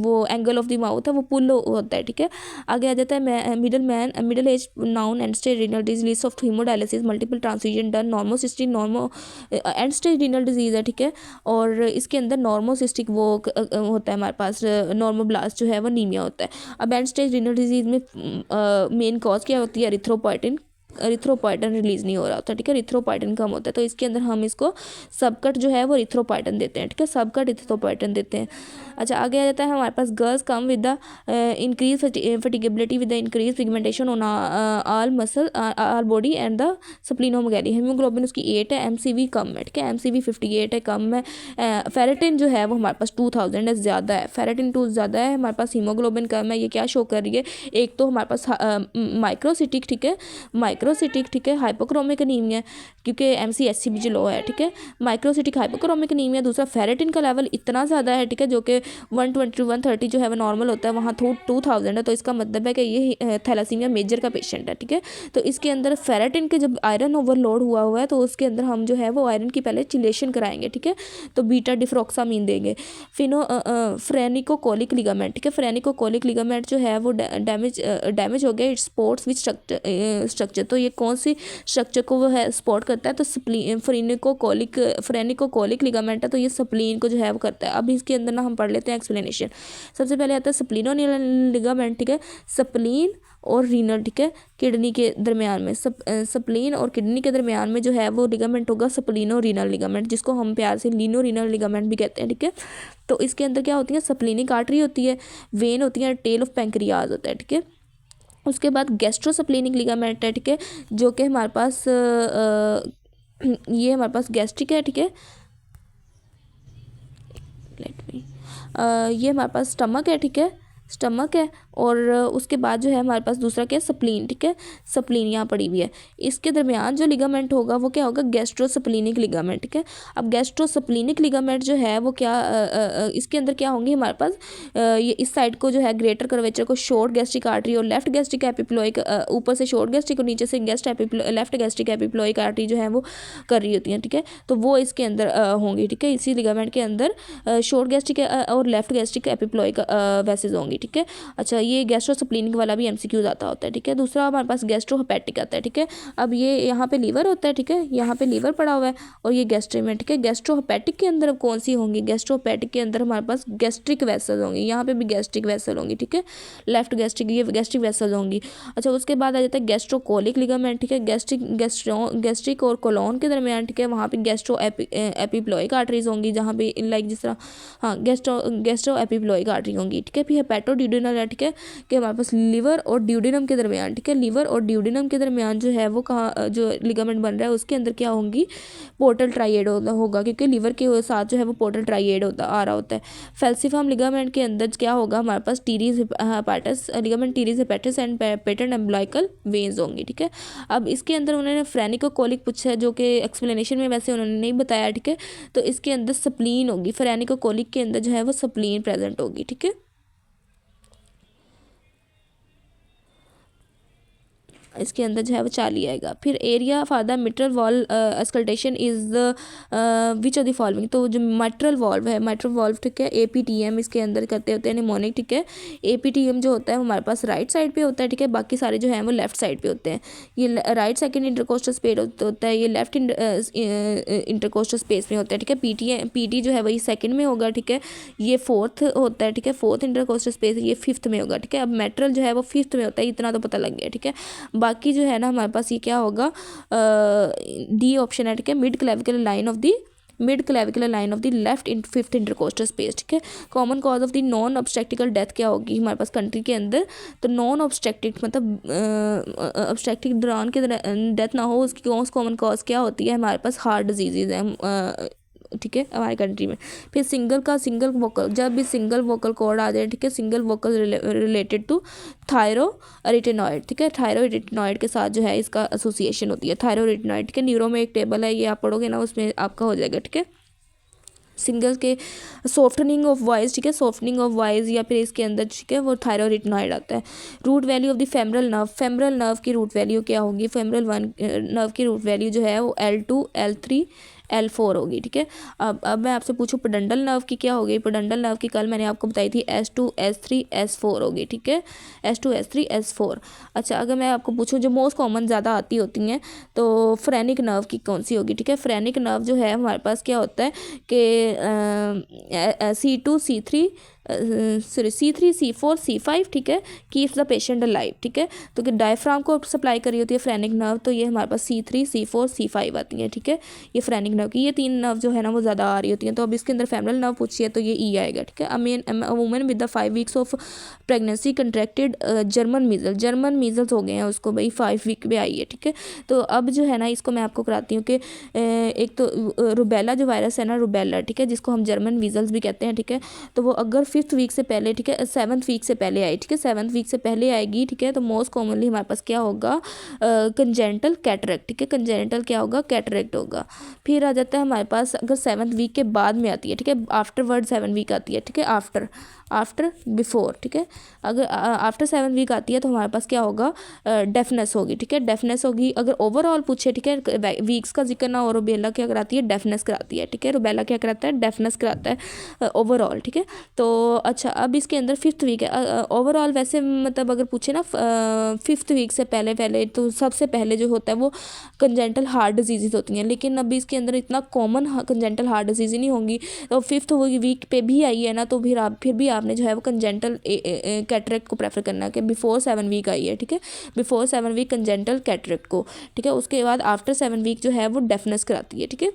वो एंगल ऑफ द माउथ है वो पुल होता है, ठीक है। आगे आ जाता है middle age known end stage renal disease, list of haemodialysis, multiple transfusion done, normocytic end stage renal disease है, ठीक है। और इसके अंदर नॉर्मोसिस्टिक वो होता है हमारे पास, नॉर्मोब्लास्ट जो है वो नीमिया होता है। अब एंड स्टेज रीनल डिजीज़ में मेन कॉज क्या होती है, एरिथ्रोपोइटिन रिलीज़ नहीं हो रहा होता, ठीक है। एरिथ्रोपोइटिन कम होता है, तो इसके अंदर हम इसको सबकट जो है वो एरिथ्रोपोइटिन देते हैं, ठीक है। सबकट एरिथ्रोपोइटिन देते हैं। अच्छा, आगे आ जाता है हमारे पास girls come with the increase fatigability with the increase pigmentation on all muscle all body and the splenomegaly. Haemoglobin उसकी 8 है, एमसीवी कम है, ठीक है। एमसीवी 58 है, कम है। फेरेटिन जो है वो हमारे पास 2000 है, ज़्यादा है। फेरेटिन 2 ज़्यादा है, हमारे पास हीमोग्लोबिन कम है। ये क्या शो कर रही है, एक तो हमारे पास माइक्रोसिटिक, ठीक है, माइक्रोसिटिक, ठीक है, हाइपोक्रोमिक एनीमिया क्योंकि एमसीएचसी भी लो है, ठीक है। Microcytic hypochromic anaemia. दूसरा फेरेटिन का लेवल इतना ज़्यादा है, ठीक है, जो कि 120 to 130 जो है वो नॉर्मल होता है, वहाँ 2000 है, तो इसका मतलब है कि ये थैलासीमिया मेजर का पेशेंट है, ठीक है। तो इसके अंदर फेरेटिन के जब आयरन ओवरलोड हुआ है तो उसके अंदर हम जो है वो आयरन की पहले चिलेशन कराएंगे, ठीक है। तो बीटा डिफ्रॉक्सामीन देंगे। फ्रेनिकोकोलिक लिगामेंट, ठीक है। फ्रेनिकोकोलिक लिगामेंट जो है वो डैमेज हो गया, इट स्पोर्ट्स विच स्ट्रक्चर। तो ये कौन सी स्ट्रक्चर को वो है स्पोर्ट करता है, तो फ्रेनिकोकोलिक लिगामेंट है, तो ये स्प्लीन को जो है वो करता है। अब इसके अंदर ना हम पढ़ लेते हैं एक्सप्लेनेशन। सबसे पहले आता है स्प्लीनोनील लिगामेंट, ठीक है। स्प्लीन और रीनल, ठीक है, किडनी के दरमियान में स्प्लीन और किडनी के दरमियान में जो है वो लिगामेंट होगा स्प्लीनो रीनल लिगामेंट, जिसको हम प्यार से लीनो रीनल लिगामेंट भी कहते हैं, ठीक है। तो इसके अंदर क्या होती है, स्प्लीनिक आर्टरी होती है, वेन होती है, टेल ऑफ पैंक्रियाज होता है, ठीक है। उसके बाद गैस्ट्रोस्प्लीनिक लिगामेंट है, ठीक है, जो कि हमारे पास ये हमारे पास गैस्ट्रिक है, ठीक है। ये हमारे पास स्टमक है, ठीक है, स्टमक है। और उसके बाद जो है हमारे पास दूसरा क्या है, स्प्लीन, ठीक है। स्प्लीन यहाँ पड़ी हुई है, इसके दरमियान जो लिगामेंट होगा वो क्या होगा, गैस्ट्रोस्प्लीनिक लिगामेंट, ठीक है। अब गैस्ट्रोस्प्लीनिक लिगामेंट जो है वो क्या इसके अंदर क्या होंगे हमारे पास, ये इस साइड को जो है ग्रेटर कर्वेचर को शॉर्ट गैस्ट्रिक आर्टरी और लेफ्ट गैस्ट्रिक एपिप्लोइक, ऊपर से शॉर्ट गैस्ट्रिक और नीचे से लेफ्ट गैस्ट्रिक एपिप्लोइक आर्टरी जो है वो कर रही होती है, ठीक है। तो वो इसके अंदर होंगी, ठीक है। इसी लिगामेंट के अंदर शॉर्ट गैस्ट्रिक और लेफ्ट गैस्ट्रिक एपिप्लोइक वेसेस होंगी, ठीक है। अच्छा, ये गैस्ट्रोस्प्लीनिक वाला भी एमसीक्यूज आता होता है, ठीक है। दूसरा हमारे पास गैस्ट्रोहेपेटिक आता है, ठीक है। अब ये यहाँ पे लीवर होता है, ठीक है, यहाँ पे लीवर पड़ा हुआ है और ये गैस्ट्रिक में, ठीक है। गैस्ट्रोहेपेटिक के अंदर अब कौन सी होंगी, गैस्ट्रोहेपेटिक के अंदर हमारे पास गैस्ट्रिक वेसल होंगी, यहाँ पे भी गैस्ट्रिक वेसल होंगी, ठीक है। लेफ्ट गैस्ट्रिक, ये गैस्ट्रिक वेसल होंगी। अच्छा, उसके बाद आ जाता है गैस्ट्रोकोलिक लिगामेंट, ठीक है। गैस्ट्रिक और कोलोन के दरमियान, ठीक है, वहाँ पे गैस्ट्रो एपिप्लोइक आर्टरीज होंगी, जहाँ पे लाइक जिस तरह हाँ गैस्ट्रो एपिप्लोइक आर्टरी होंगी, ठीक है। फिर हेपेटोड्यूडेनल है, ठीक है, कि हमारे पास लिवर और ड्यूडेनम के दरमियान, ठीक है। लिवर और ड्यूडेनम के दरमियान जो है वो कहाँ जो लिगामेंट बन रहा है उसके अंदर क्या होंगी, पोर्टल ट्राइएड होगा, क्योंकि लिवर के साथ जो है वो पोर्टल ट्राइएड होता आ रहा होता है। फेल्सिफॉर्म लिगामेंट के अंदर क्या होगा हमारे पास, teres hepatis ligament, teres hepatis and patent umbilical veins होंगी, ठीक है। अब इसके अंदर उन्होंने फ्रेनिकोकोलिक पूछा है, जो कि एक्सप्लेनेशन में वैसे उन्होंने नहीं बताया, ठीक है। तो इसके अंदर स्प्लीन होगी, फ्रेनिकोकोलिक के अंदर जो है वो स्प्लीन प्रेजेंट होगी, ठीक है। इसके अंदर जो है वो 40 आएगा। फिर area for the mitral valve auscultation is which of the following, तो जो मिट्रल वॉल्व है, मिट्रल वॉल्व ठीक है APTM इसके अंदर करते होते हैं निमोनिक, ठीक है। APTM जो होता है वो हमारे पास राइट साइड पे होता है, ठीक है, बाकी सारे जो हैं वो लेफ्ट साइड पे होते हैं। ये राइट सेकंड इंटरकोस्टल स्पेस होता है, ये लेफ्ट इंटरकोस्टल स्पेस में होता है, ठीक है। PT जो है वही सेकंड में होगा, ठीक है। ये फोर्थ होता है, ठीक है, फोर्थ इंटरकोस्टल स्पेस, ये फिफ्थ में होगा, ठीक है। अब मेट्रल जो है वो फिफ्थ में होता है, इतना तो पता लग गया, ठीक है। बाकी जो है ना हमारे पास ये क्या होगा, D ऑप्शन है, ठीक है, mid clavicular line of the left in fifth intercostal space, ठीक है। Common cause of the non obstetrical death क्या होगी हमारे पास कंट्री के अंदर, तो नॉन ऑब्स्ट्रक्टिक मतलब ऑब्स्ट्रक्टिक दौरान के डेथ ना हो, उसकी कॉमन कॉज क्या होती है हमारे पास, हार्ट डिजीज़ है, ठीक है, हमारे कंट्री में। फिर सिंगल वोकल, जब भी सिंगल वोकल कॉर्ड आ जाए, ठीक है, सिंगल वोकल रिलेटेड टू थायरोरेटिनॉइड, ठीक है, थायरोरेटिनॉइड के साथ जो है इसका एसोसिएशन होती है, थायरोरेटिनॉइड, ठीक है। न्यूरो में एक टेबल है, ये आप पढ़ोगे ना उसमें आपका हो जाएगा, ठीक है। सिंगल के सॉफ्टनिंग ऑफ वॉइस, ठीक है, सॉफ्टनिंग ऑफ वॉइस या फिर इसके अंदर, ठीक है, वो थायरोरेटिनॉइड आता है। Root value of the femoral nerve की रूट वैल्यू क्या होगी, फेमरल नर्व की रूट वैल्यू जो है वो L2 L3 L4 होगी, ठीक है। अब मैं आपसे पूछूं पेडंडल नर्व की क्या होगी, पेडंडल नर्व की कल मैंने आपको बताई थी S2 S3 S4 होगी, ठीक है, S2 S3 S4। अच्छा, अगर मैं आपको पूछूं जो मोस्ट कॉमन ज़्यादा आती होती हैं तो फ्रेनिक नर्व की कौन सी होगी, ठीक है। फ्रेनिक नर्व जो है हमारे पास क्या होता है कि C2 C3 C3 C4 C5, ठीक है, कीप्स द पेशेंट अलाइव, ठीक है। तो कि डायफ्राम को सप्लाई करी होती है फ्रेनिक नर्व, तो ये हमारे पास C3 C4 C5 आती है, ठीक है। ये फ्रेनिक नर्व की ये 3 नर्व जो है ना वो ज़्यादा आ रही होती हैं। तो अब इसके अंदर फेमरल नर्व पूछिए तो ये E आएगा, ठीक है। Women with the 5 weeks of pregnancy contracted German measles हो गए हैं उसको, भाई 5 वीक में आई है, ठीक है। तो अब जो है ना इसको मैं आपको कराती हूँ कि एक तो रुबेला जो वायरस है ना, रुबेला, ठीक है, जिसको हम जर्मन मीजल्स भी कहते हैं, ठीक है। तो वो अगर 5th वीक से पहले, ठीक है, 7th वीक से पहले आई, ठीक है, 7th वीक से पहले आएगी, ठीक है, तो मोस्ट कॉमनली हमारे पास क्या होगा, कंजेनिटल कैटरेक्ट, ठीक है, कंजेनिटल क्या होगा, कैटरेक्ट होगा। फिर आ जाता है हमारे पास अगर 7th वीक के बाद में आती है, ठीक है, आफ्टरवर्ड 7 वीक आती है, ठीक है, आफ्टर बिफोर, ठीक है। अगर आफ्टर 7 वीक आती है तो हमारे पास क्या होगा, डेफनेस होगी, ठीक है, डेफनेस होगी। अगर ओवरऑल पूछे, ठीक है, वीक्स का जिक्र ना हो, रुबेला क्या कराती है, डेफनेस कराती है, ठीक है, रुबेला क्या कराता है, डेफनेस कराता है ओवरऑल, ठीक है। तो अच्छा, अब इसके अंदर 5th वीक है ओवरऑल, वैसे मतलब अगर पूछे ना 5th वीक से पहले तो सबसे पहले जो होता है वो कंजेंटल हार्ट डिजीज़ होती हैं, लेकिन अभी इसके अंदर इतना कॉमन कंजेंटल हार्ट डिजीज़ ही नहीं होंगी। तो 5th वीक पे भी आई है ना, तो फिर भी आपने जो है वो कंजेंटल कैटरेक्ट को प्रेफर करना है कि बिफोर 7 वीक आई है, ठीक है, बिफोर 7 वीक कंजेंटल कैटरेक्ट को, ठीक है। उसके बाद आफ्टर 7 वीक जो है वो डेफनेस कराती है, ठीक है।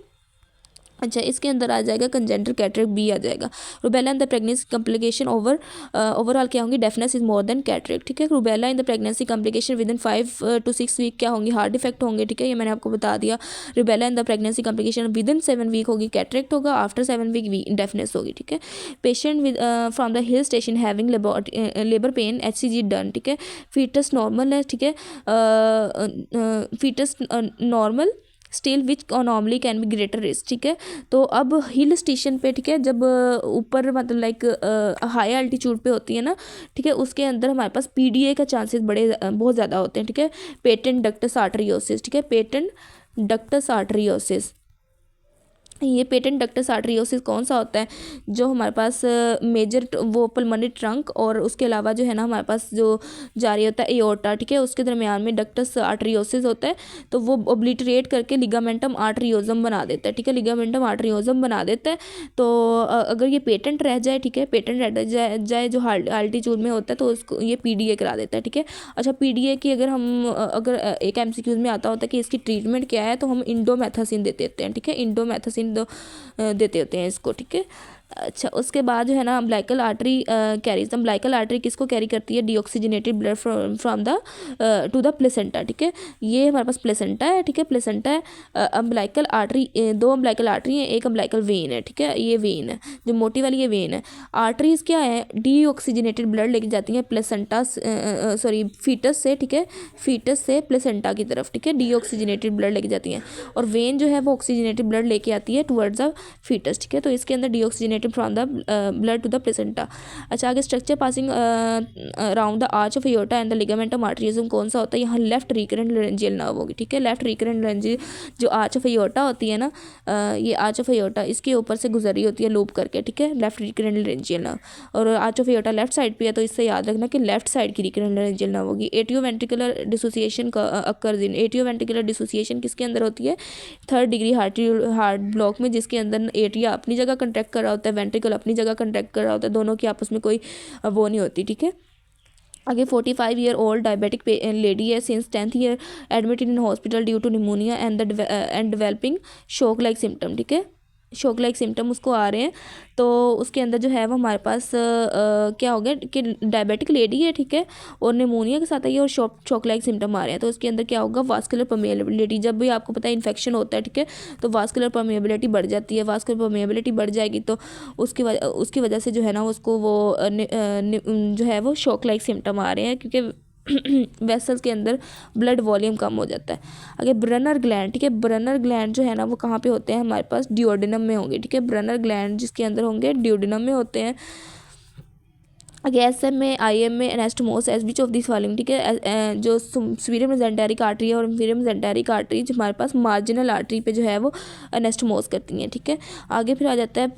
अच्छा, इसके अंदर आ जाएगा कंजेंटल कैटरेक्ट B आ जाएगा। Rubella in the pregnancy complication overall क्या होंगी, deafness is more than cataract, ठीक है। Rubella in the pregnancy complication with in 5 to 6 week क्या होंगी, हार्ट डिफेक्ट होंगे, ठीक है, ये मैंने आपको बता दिया। Rubella in the pregnancy complication with in 7 week होगी, कैटरेक्ट होगा, आफ्टर 7 वीक डेफनेस होगी, ठीक है। Patient with from the hill station having labour pain HCG done, ठीक है। फीटस नॉर्मल है, ठीक है, foetus normal still which normally can be greater risk, ठीक है। तो अब हिल स्टेशन पे, ठीक है, जब ऊपर मतलब लाइक हाई एल्टीट्यूड पे होती है ना, ठीक है, उसके अंदर हमारे पास PDA का चांसेस बहुत ज़्यादा होते हैं, ठीक है। पेटेंट डक्टस आर्टरियोसिस, ठीक है, पेटेंट डक्टस आर्टरियोसिस। ये पेटेंट डक्टस आर्टरियोसिस कौन सा होता है, जो हमारे पास मेजर वो पल्मोनरी ट्रंक और उसके अलावा जो है ना हमारे पास जो जारी होता है एओर्टा, ठीक है, उसके दरमियान में डक्टस आर्टरियोसिस होता है, तो वो ओब्लिटरेट करके लिगामेंटम आर्टरियोजम बना देता है, ठीक है, लिगामेंटम आर्टरियोजम बना देता है। तो अगर ये पेटेंट रह जाए, ठीक है, पेटेंट रह जाए जो अल्टीट्यूड में होता है, तो उसको ये PDA करा देता है, ठीक है। अच्छा, PDA की अगर एक MCQs में आता होता है कि इसकी ट्रीटमेंट क्या है, तो हम इंडोमेथासिन देते हैं, ठीक है, इंडोमेथासिन देते होते हैं इसको, ठीक है। अच्छा, उसके बाद जो है ना umbilical artery carries, umbilical artery किसको कैरी करती है, deoxygenated blood from the two the placenta, ठीक है, ये हमारे पास प्लेसेंटा है, ठीक है, प्लेसेंटा है। अम्बिलिकल आर्टरी, 2 अम्बिलिकल आर्टरी है, एक अम्बिलिकल वेन है, ठीक है, ये वेन है जो मोटी वाली, ये वेन है। आर्टरीज क्या है, डीऑक्सीजनेटेड ब्लड लेके जाती हैं प्लेसेंटा फीटस से, ठीक है, फीटस से प्लेसेंटा की तरफ, ठीक है, डीऑक्सीजनेटेड ब्लड लेके जाती हैं। और वेन जो है वो ऑक्सीजनेटेड ब्लड लेके आती है टुवर्ड्स द फीटस, ठीक है। तो इसके अंदर deoxygenated originated from the blood to the placenta। अच्छा, आगे structure passing around the arch of aorta and the ligamentum arteriosum कौन सा होता है? यहाँ लेफ्ट रिकरेंट लेरेंजियल नर्व होगी, ठीक है। लेफ्ट रिकरेंट लेरेंजियल जो आर्च ऑफ एओर्टा होती है ना, ये आर्च ऑफ एओर्टा इसके ऊपर से गुजर रही होती है लूप करके, ठीक है। लेफ्ट रिकरेंट लेरेंजियल नर्व, और arch of aorta left side पे है, तो इससे याद रखना कि लेफ्ट साइड की रिकरेंट लेरेंजियल नर्व होगी। एटियोवेंट्रिकुलर डिसोसिएशन अकर्स इन, एटियोवेंट्रिकुलर डिसोसिएशन किसके अंदर होती है? थर्ड डिग्री हार्ट ब्लॉक में, जिसके अंदर एट्रिया अपनी जगह कंट्रैक्ट कर रहा होता है, वेंट्रिकल अपनी जगह कंट्रैक्ट कर रहा होता है, दोनों की आपस में कोई वो नहीं होती, ठीक है। आगे 45 ईयर ओल्ड डायबिटिक लेडी है, since 10th year admitted in hospital due to pneumonia and developing shock like symptom, ठीक है। शॉक लाइक सिम्टम उसको आ रहे हैं, तो उसके अंदर जो है वो हमारे पास क्या हो गया कि डायबिटिक लेडी है, ठीक है, और निमोनिया के साथ आई है और शॉक लाइक सिम्टम आ रहे हैं, तो उसके अंदर क्या होगा? Vascular permeability. जब भी आपको पता है इन्फेक्शन होता है, ठीक है, तो वास्कुलर परमेबिलिटी बढ़ जाती है। वास्कुलर परमेबिलिटी बढ़ जाएगी तो उसकी वजह से जो है ना उसको वो जो है वो शॉक लाइक सिम्टम आ रहे हैं, क्योंकि वेसल्स के अंदर ब्लड वॉल्यूम कम हो जाता है। आगे ब्रनर ग्लैंड, ठीक है। ब्रनर ग्लैंड जो है ना वो कहाँ पे होते हैं? हमारे पास डिओडिनम में होंगे, ठीक है। ब्रनर ग्लैंड जिसके अंदर होंगे डिओडिनम में होते हैं। आगे एसएम में, आईएम में anastomose as which of this following, ठीक है। जो सुपीरियर मेसेंटेरिक आर्टरी है और इंफीरियर मेसेंटेरिक आर्टरी जो हमारे पास मार्जिनल आर्टरी पे जो है वो एनास्टोमोस करती हैं, ठीक है। आगे फिर आ जाता है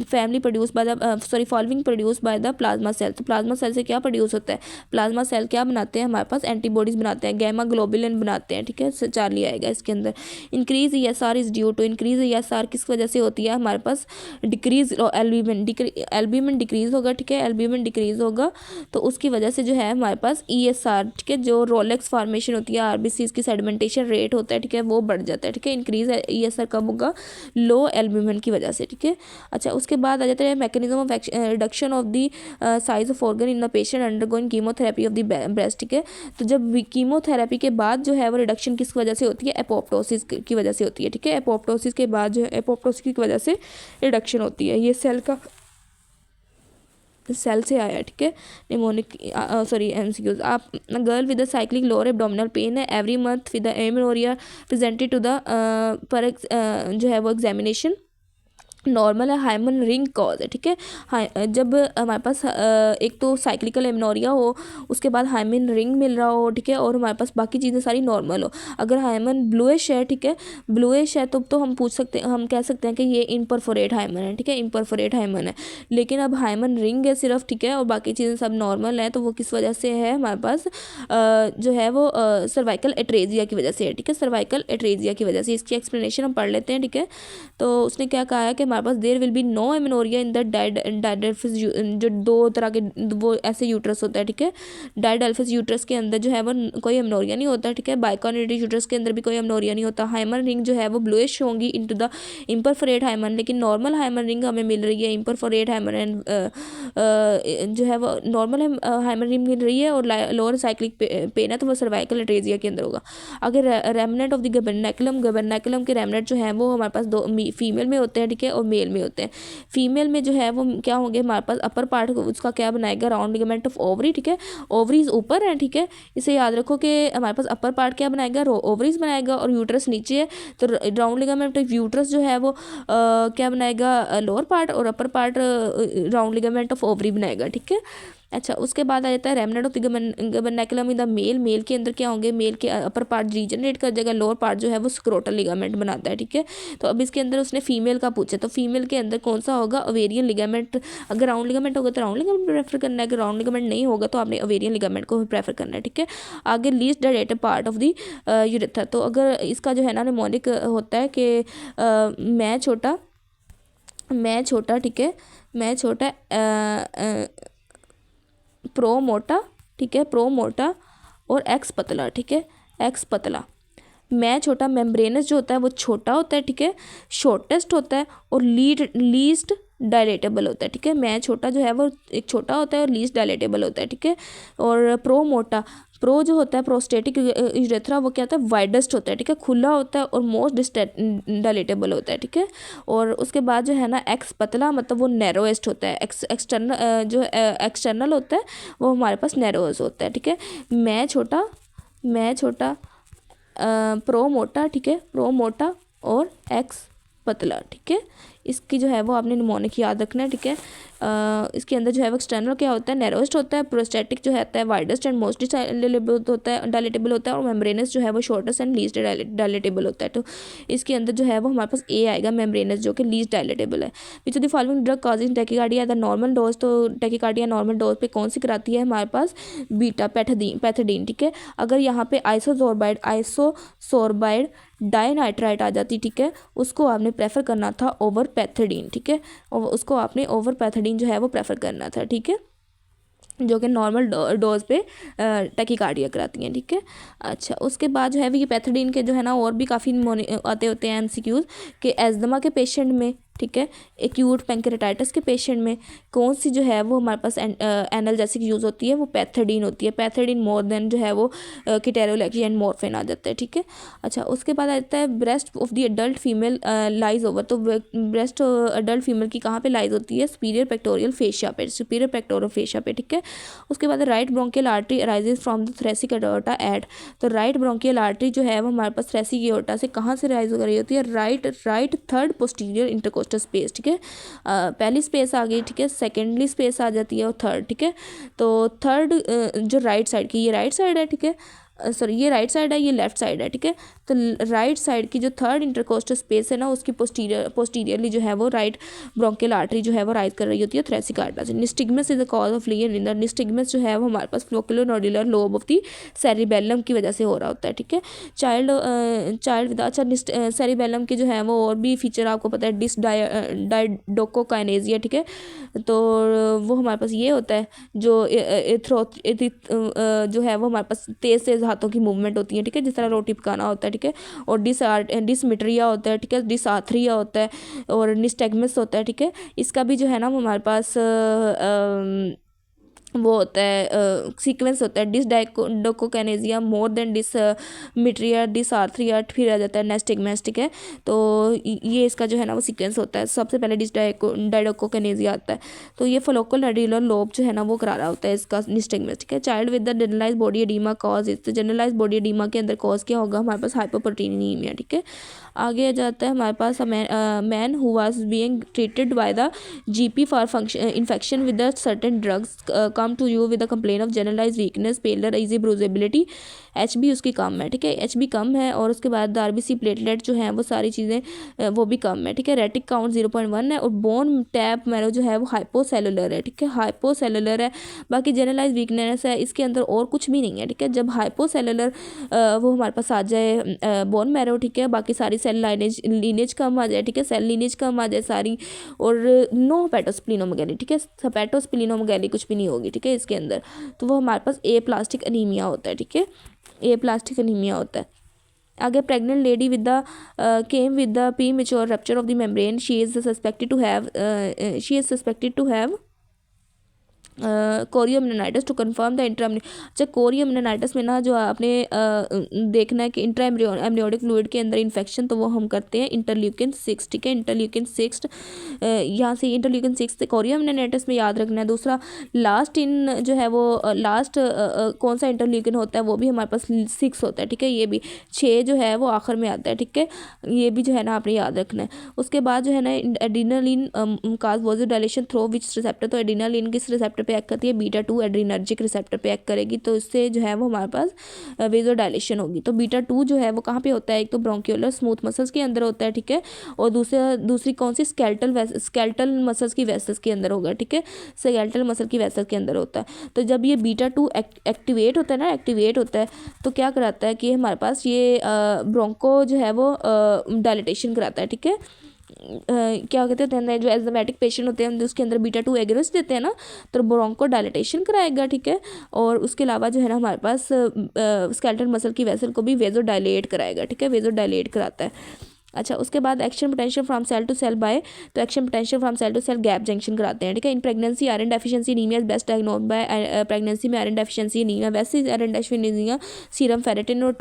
family produce by the following produce by the plasma cell. तो प्लाज्मा सेल से क्या प्रोड्यूस होता है? प्लाज्मा सेल क्या बनाते हैं? हमारे पास एंटीबॉडीज बनाते हैं, गैमा ग्लोबुलिन बनाते हैं, ठीक है। चार्ली आएगा इसके अंदर। Increase ESR is due to, increase ESR किस वजह से होती है? हमारे पास डिक्रीज एल्ब्यूमिन डिक्रीज होगा, ठीक है। एल्ब्यूमिन डिक्रीज होगा तो उसकी वजह से जो है हमारे पास ESR, ठीक है, जो रोलेक्स फॉर्मेशन होती है, RBCs की सेडिमेंटेशन रेट होता है, ठीक है, वो बढ़ जाता है, ठीक है। इंक्रीज ESR कब होगा? लो एल्ब्यूमिन की वजह से, ठीक है। अच्छा, उसके बाद आ जाता है mechanism of reduction of the size of organ in the patient undergoing chemotherapy of the breast, ठीक है। तो जब कीमोथेरेपी के बाद जो है वो रिडक्शन किस वजह से होती है? एपोप्टोसिस की वजह से होती है, ठीक है। एपोप्टोसिस के बाद जो है एपोप्टोसिस की वजह से रिडक्शन होती है। ये सेल से आया, ठीक है। Mnemonic MCQs। आप girl with the cyclic lower abdominal pain है every month with the amenorrhea presented to the पर जो है वो एग्जामिनेशन नॉर्मल है, हाइमन रिंग कॉज है, ठीक है। जब हमारे पास एक तो साइक्लिकल एमनोरिया हो, उसके बाद हाइमन रिंग मिल रहा हो, ठीक है, और हमारे पास बाकी चीज़ें सारी नॉर्मल हो। अगर हाइमन ब्लूइश है, ठीक है, ब्लूइश है तो हम हम कह सकते हैं कि ये इनपरफोरेट हाइमन है, ठीक है, इनपरफोरेट हाइमन है। लेकिन अब हाइमन रिंग है सिर्फ, ठीक है, और बाकी चीज़ें सब नॉर्मल है, तो वो किस वजह से है? हमारे पास जो है वो सर्वाइकल एट्रेजिया की वजह से है, ठीक है। सर्वाइकल एट्रेजिया की वजह से, इसकी एक्सप्लेनेशन हम पढ़ लेते हैं, ठीक है। तो उसने क्या कहा है कि हमारे पास there will be no amenorrhea in the didelphys, जो दो तरह के वो ऐसे यूट्रस होता है, ठीक है। डायडेल्फिस यूट्रस के अंदर जो है वो कोई एमेनोरिया नहीं होता, ठीक है। बाइकॉर्नेटेड यूट्रस के अंदर भी कोई एमेनोरिया नहीं होता। हाइमन रिंग जो है वो ब्लूइश होंगी इनटू द इम्परफोरेट हाइमन, लेकिन नॉर्मल हाइमन रिंग हमें मिल रही है, इम्परफोरेट हाइमन एंड जो है वो नॉर्मल हाइमन रिंग मिल रही है, और लोअर साइक्लिक पेन है तो वो सर्वाइकल एट्रेजिया के अंदर होगा। अगर रेमनेट ऑफ द गबरनैकुलम के रेमनेट जो है वो हमारे पास दो फीमेल में होते हैं, ठीक है, और मेल में होते हैं। फीमेल में जो है वो क्या होंगे? हमारे पास अपर पार्ट उसका क्या बनाएगा? राउंड लिगामेंट ऑफ ओवरी, ठीक है। ओवरीज ऊपर है, ठीक है, इसे याद रखो कि हमारे पास अपर पार्ट क्या बनाएगा? ओवरीज बनाएगा, और यूट्रस नीचे है, तो राउंड लिगामेंट ऑफ यूट्रस जो है वो क्या बनाएगा? लोअर पार्ट, और upper part round ligament of ovary बनाएगा, ठीक है। अच्छा, उसके बाद आ जाता है रेमनेट ऑफ गबरनैकुलम इन द मेल के अंदर क्या होंगे? मेल के अपर पार्ट रीजनरेट कर जाएगा, लोअर पार्ट जो है वो स्क्रोटल लिगामेंट बनाता है, ठीक है। तो अब इसके अंदर उसने फीमेल का पूछा, तो फीमेल के अंदर कौन सा होगा? Ovarian ligament. अगर राउंड लिगामेंट होगा तो राउंड लिगामेंट प्रेफर करना है, अगर राउंड लिगामेंट नहीं होगा तो आपने ओवेरियन लिगामेंट को प्रेफर करना है, ठीक है। आगे least dilated part of the urethra. तो अगर इसका जो है ना निमोनिक होता है कि मैं छोटा, ठीक है, मैं छोटा प्रो मोटा, ठीक है, प्रो मोटा, और एक्स पतला, ठीक है, एक्स पतला। मैं छोटा मेम्ब्रेनस जो होता है वो छोटा होता है, ठीक है, शॉर्टेस्ट होता है, और लीस्ट डायलेटेबल होता है, ठीक है। मैं छोटा जो है वो एक छोटा होता है और लीस्ट डायलेटेबल होता है, ठीक है। और प्रो मोटा, प्रो जो होता है प्रोस्टेटिक यूरेथ्रा, वो क्या होता है? वाइडेस्ट होता है, ठीक है, खुला होता है और मोस्ट डायलेटेबल होता है, ठीक है। और उसके बाद जो है ना एक्स पतला, मतलब वो नैरोएस्ट होता है। एक्सटर्नल होता है वो हमारे पास नैरोएस्ट होता है, ठीक है। मैं छोटा प्रो मोटा, ठीक है, प्रो मोटा और एक्स पतला, ठीक है। इसकी जो है वो आपने निमोनिक याद रखना है, ठीक है। इसके अंदर जो है वो एक्सटर्नल क्या होता है, नैरोस्ट होता है, प्रोस्टेटिक जो होता है वाइडेस्ट एंड मोस्ट डायलेटेबल होता है, और मेम्ब्रेनस जो है वो शॉर्टेस्ट एंड लीस्ट डायलेटेबल होता है। तो इसके अंदर जो है वो हमारे पास ए आएगा, मेम्ब्रेनस, जो कि लीस्ट डायलेटेबल है। Which of the following drug causing tachycardia the normal dose, तो टैकीकार्डिया नॉर्मल डोज पे कौन सी कराती है हमारे पास, बीटा पैथेडीन, ठीक है। अगर यहाँ पे आइसोसोर्बाइड डाइनाइट्राइट आ जाती, ठीक है, उसको आपने प्रेफर करना था ओवर पैथेडीन, ठीक है, और उसको आपने ओवर पैथेडीन जो है वो प्रेफर करना था, ठीक है, जो कि नॉर्मल डोज पे टैकीकार्डिया कराती हैं, ठीक है। अच्छा, उसके बाद जो है ये पैथेडीन के जो है ना और भी काफ़ी आते होते हैं एमसीक्यूज कि एज्मा के पेशेंट में, ठीक है, एक्यूट पैंक्रेटाइटिस के पेशेंट में कौन सी जो है वो हमारे पास एनाल्जेसिक यूज़ होती है, वो पैथेडीन होती है। पैथेडीन मोर देन जो है वो कीटेरोलेक्सी एंड मॉर्फिन आ जाता है, ठीक है। अच्छा, उसके बाद आता है breast of the adult female lies over, तो ब्रेस्ट एडल्ट फीमेल की कहाँ पे लाइज होती है, सुपीरियर पेक्टोरियल फेशिया पे, सुपीरियर पेक्टोरियल फेशिया पे, ठीक है। उसके बाद right bronchial artery arises from the thoracic aorta at, तो राइट ब्रोंकियल आर्टरी जो है वो हमारे पास थ्रेसिक एडोर्टा से कहाँ से राइज हो रही होती है, right third posterior intercostal space, ठीक है। पहली स्पेस आ गई, ठीक है, सेकेंडली स्पेस आ जाती है और थर्ड, ठीक है। तो थर्ड जो राइट साइड की, ये राइट साइड है, ठीक है, सॉरी ये राइट साइड है, ये लेफ्ट साइड है, ठीक है। तो राइट साइड की जो थर्ड इंटरकोस्टल स्पेस है ना, उसकी पोस्टीरियरली जो है वो राइट ब्रोंकियल आर्टरी जो है वो राइज कर रही होती है थ्रेसिक आर्टरी से। Nystagmus is the cause of linear in the, nystagmus जो है वो हमारे पास flocculonodular lobe of the cerebellum की वजह से हो रहा होता है, ठीक है। चाइल्ड विद, अच्छा सेरिबेलम के जो है वो और भी फीचर आपको पता है, डायडोकोकाइनेसिया, ठीक है। तो वो हमारे पास ये होता है जो जो है वो हमारे पास तेज़ हाथों की मूवमेंट होती है, ठीक है, जिस तरह रोटी पकाना होता है, ठीक है। और डिसमिट्रिया होता है, ठीक है, डिसआर्थरिया होता है, और निस्टेगमस होता है, ठीक है। इसका भी जो है ना वो हमारे पास वो होता है सीक्वेंस होता है, डिसडाइकोकाइनेसिया मोर देन डिसमिट्रिया डिसआर्थरिया, फिर आ जाता है नेस्टिग्मस, ठीक है। तो ये इसका जो है ना वो सीक्वेंस होता है, सबसे पहले डिसडाइकोकाइनेसिया आता है। तो ये फ्लोक्युलोनोडुलर लोब जो है ना वो करा रहा होता है इसका निस्टिग्मस, ठीक है। Child with the generalize body oedema cause is, तो जनरलाइज बॉडी एडीमा के अंदर कॉज क्या होगा हमारे पास, हाइपोप्रोटीनीमिया, ठीक है। आगे आ जाता है हमारे पास man who was being treated by the GP for infection with the certain drugs come to you with the complaint of generalized weakness, pallor, easy bruisability, HB उसकी कम है, ठीक है, HB कम है। और उसके बाद RBC प्लेटलेट जो है वो सारी चीज़ें वो भी कम है, ठीक है। रेटिक काउंट 0.1 है, और बोन टैप मैरो जो है वो हाइपोसेलुलर है, ठीक है, हाइपोसेलुलर है। बाकी जनरलाइज वीकनेस है, इसके अंदर और कुछ भी नहीं है, ठीक है। जब हाइपोसेलुलर वो हमारे पास आ जाए बोन मैरो, ठीक है, बाकी सारी सेल लीनेज कम आ जाए, ठीक है, सेल लीनेज कम आ जाए सारी, और नो हेपेटोस्प्लीनोमेगाली, ठीक है, हेपेटोस्प्लीनोमेगाली कुछ भी नहीं होगी, ठीक है, इसके अंदर। तो वो हमारे पास ए प्लास्टिक अनीमिया होता है, ठीक है, ए प्लास्टिक अनीमिया होता है। आगे pregnant lady with the came with the premature rupture of the membrane, she is suspected to have chorioamnionitis to confirm the अच्छा, कोरियोमनाइटिस में ना जो आपने देखना है कि इंट्रा एमनियोटिक फ्लूइड के अंदर इन्फेक्शन, तो वो हम करते हैं इंटरल्यूकिन 6, ठीक है, इंटरल्यूकिन 6 यहाँ से इंटरल्यूकिन 6 से कोरियोमनाइटिस में याद रखना है। दूसरा लास्ट इन जो है वो लास्ट कौन सा इंटरल्यूकिन होता है, वो भी हमारे पास 6 होता है, ठीक है। ये भी 6 जो है वो आखिर में आता है, ठीक है, ये भी जो है ना आपने याद रखना है। उसके बाद जो है ना adrenaline cause vasodilation through which receptor, तो एड्रीनालिन किस रिसेप्टर पे एक्ट करती है, बीटा-2 एड्रीनर्जिक रिसेप्टर पे एक्ट करेगी, तो इससे जो है वो हमारे पास वेजोडाइलेशन होगी। तो बीटा-2 जो है वो कहाँ पे होता है, एक तो ब्रोंक्यूलर स्मूथ मसल्स के अंदर होता है, ठीक है, और दूसरी कौन सी स्केलेटल मसल्स की वेसल्स के अंदर होगा, ठीक है, स्केलेटल मसल की वेसल्स के अंदर होता है। तो जब ये बीटा-2 एक्टिवेट होता है ना, एक्टिवेट होता है तो क्या कराता है कि हमारे पास ये ब्रोंको जो है वो डायलिटेशन कराता है, ठीक है। क्या कहते हैं जो एज्मेटिक पेशेंट होते हैं उसके अंदर बीटा-2 एगोनिस्ट देते हैं ना, तो ब्रोंको डायलिटेशन कराएगा, ठीक है। और उसके अलावा जो है ना हमारे पास स्केलेटल मसल की वेसल को भी वेजो डायलेट कराएगा, ठीक है, वेजो डायलेट कराता है। अच्छा, उसके बाद action potential from cell to cell by, तो action potential from cell to cell gap junction कराते हैं, ठीक है। In pregnancy iron deficiency anaemia is best diagnose by pregnancy में आयरन डेफिशिएंसी एनीमिया, वैसे आयरन डेफिशिएंसी सीरम फेरेटिन और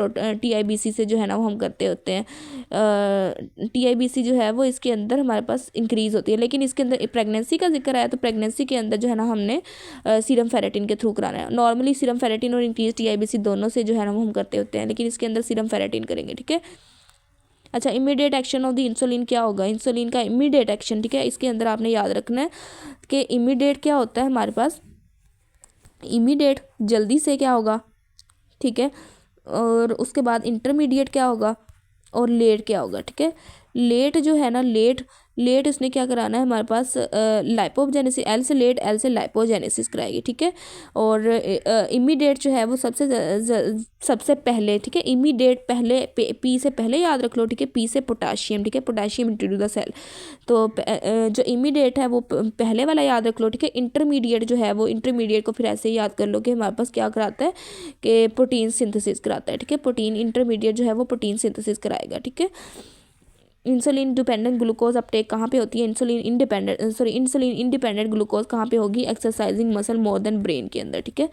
TIBC से जो है ना वो हम करते होते हैं। TIBC जो है वो इसके अंदर हमारे पास इंक्रीज़ होती है, लेकिन इसके अंदर प्रेगनेंसी का जिक्र आया तो प्रेगनेंसी के अंदर जो है ना हमने सीरम फेरेटिन के थ्रू कराना है। नॉर्मली सीरम फेरेटिन और इंक्रीज TIBC दोनों से जो है ना वो हम करते होते हैं, लेकिन इसके अंदर सीरम फेरेटिन करेंगे, ठीक है। अच्छा, immediate action of the insulin क्या होगा, इंसुलिन का इमीडिएट एक्शन, ठीक है, इसके अंदर आपने याद रखना है कि इमीडिएट क्या होता है हमारे पास, इमीडिएट जल्दी से क्या होगा, ठीक है, और उसके बाद इंटरमीडिएट क्या होगा और लेट क्या होगा, ठीक है। लेट जो है ना, लेट उसने क्या कराना है हमारे पास, लाइपोजेनेसिस, एल से लेट, एल से लाइपोजेनेसिस कराएगी, ठीक है। और इमीडिएट जो है वो सबसे पहले, ठीक है, इमीडिएट पहले पी से पहले याद रख लो, ठीक है, पी से पोटाशियम, ठीक है, पोटाशियम इंट्रोड्यूस द सेल। तो जो इमीडिएट है वो पहले वाला याद रख लो, ठीक है। इंटरमीडिएट जो है वो, इंटरमीडिएट को फिर ऐसे ही याद कर लो कि हमारे पास क्या कराता है कि प्रोटीन सिंथेसिस कराता है, ठीक है। प्रोटीन इंटरमीडिएट जो है वो प्रोटीन सिंथेसिस कराएगा, ठीक है। इंसुलिन डिपेंडेंट ग्लूकोज अपटेक कहाँ पे होती है, इंसुलिन इंडिपेंडेंट ग्लूकोज कहाँ पे होगी, exercising muscle more than brain के अंदर, ठीक है।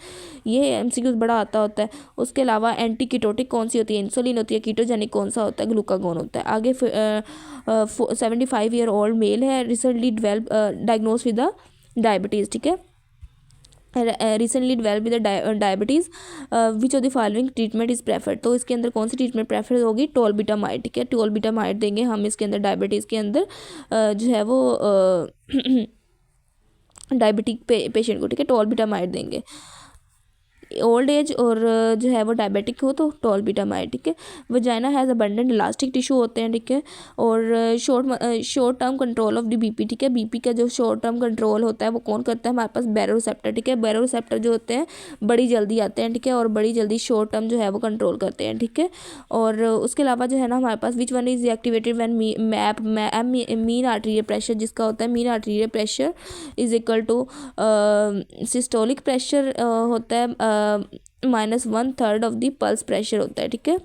ये एमसीक्यूज बड़ा आता होता है। उसके अलावा एंटी कीटोटिक कौन सी होती है, इंसुलिन होती है। कीटोजेनिक कौन सा होता है, ग्लूकागोन होता है। आगे 75 ईयर ओल्ड मेल है, recently diagnose with the diabetes, ठीक है, recently develop with diabetes, which of the following treatment is preferred. तो इसके अंदर कौन सी ट्रीटमेंट प्रेफर होगी, टोलबिटामाइड, ठीक है, टोलबिटामाइड देंगे हम इसके अंदर, डायबिटीज़ के अंदर जो है वो डायबिटिक पेशेंट को, ठीक है, टोलबिटामाइड देंगे। ओल्ड एज और जो है वो डायबिटिक हो तो टोलबिटामाइड, ठीक है। Vagina has abundant elastic tissue होते हैं, ठीक है। और short term control of the BP, ठीक है, बीपी का जो शॉर्ट टर्म कंट्रोल होता है वो कौन करता है, हमारे पास बैरोरिसेप्टर, ठीक है। बैरोरिसेप्टर जो होते हैं बड़ी जल्दी आते हैं, ठीक है, और बड़ी जल्दी शॉर्ट टर्म जो है वो कंट्रोल करते हैं, ठीक है। और उसके अलावा जो है ना हमारे पास which one is activated when mean arterial pressure, जिसका होता है mean arterial pressure is equal to systolic pressure होता है -1/3 ऑफ द पल्स प्रेशर होता है, ठीक है।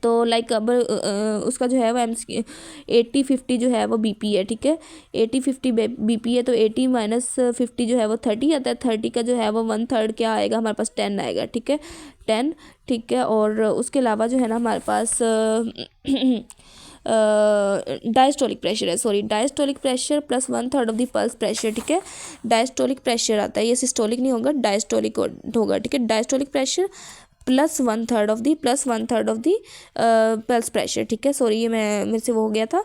तो लाइक अब उसका जो है वो 80-50 जो है वो बीपी है, ठीक है। 80-50 बीपी है तो 80 - 50 जो है वो 30 आता है। 30 का जो है वो 1/3 क्या आएगा हमारे पास, 10 आएगा, ठीक है, 10, ठीक है। और उसके अलावा जो है ना हमारे पास डायस्टोलिक प्रेशर है, sorry, diastolic pressure +1/3 of the pulse pressure, ठीक है। डायस्टोलिक प्रेशर आता है, ये सिस्टोलिक नहीं होगा, डायस्टोलिक होगा, ठीक है। Diastolic pressure +1/3 of the pulse pressure, ठीक है। सॉरी, ये मेरे से वो हो गया था।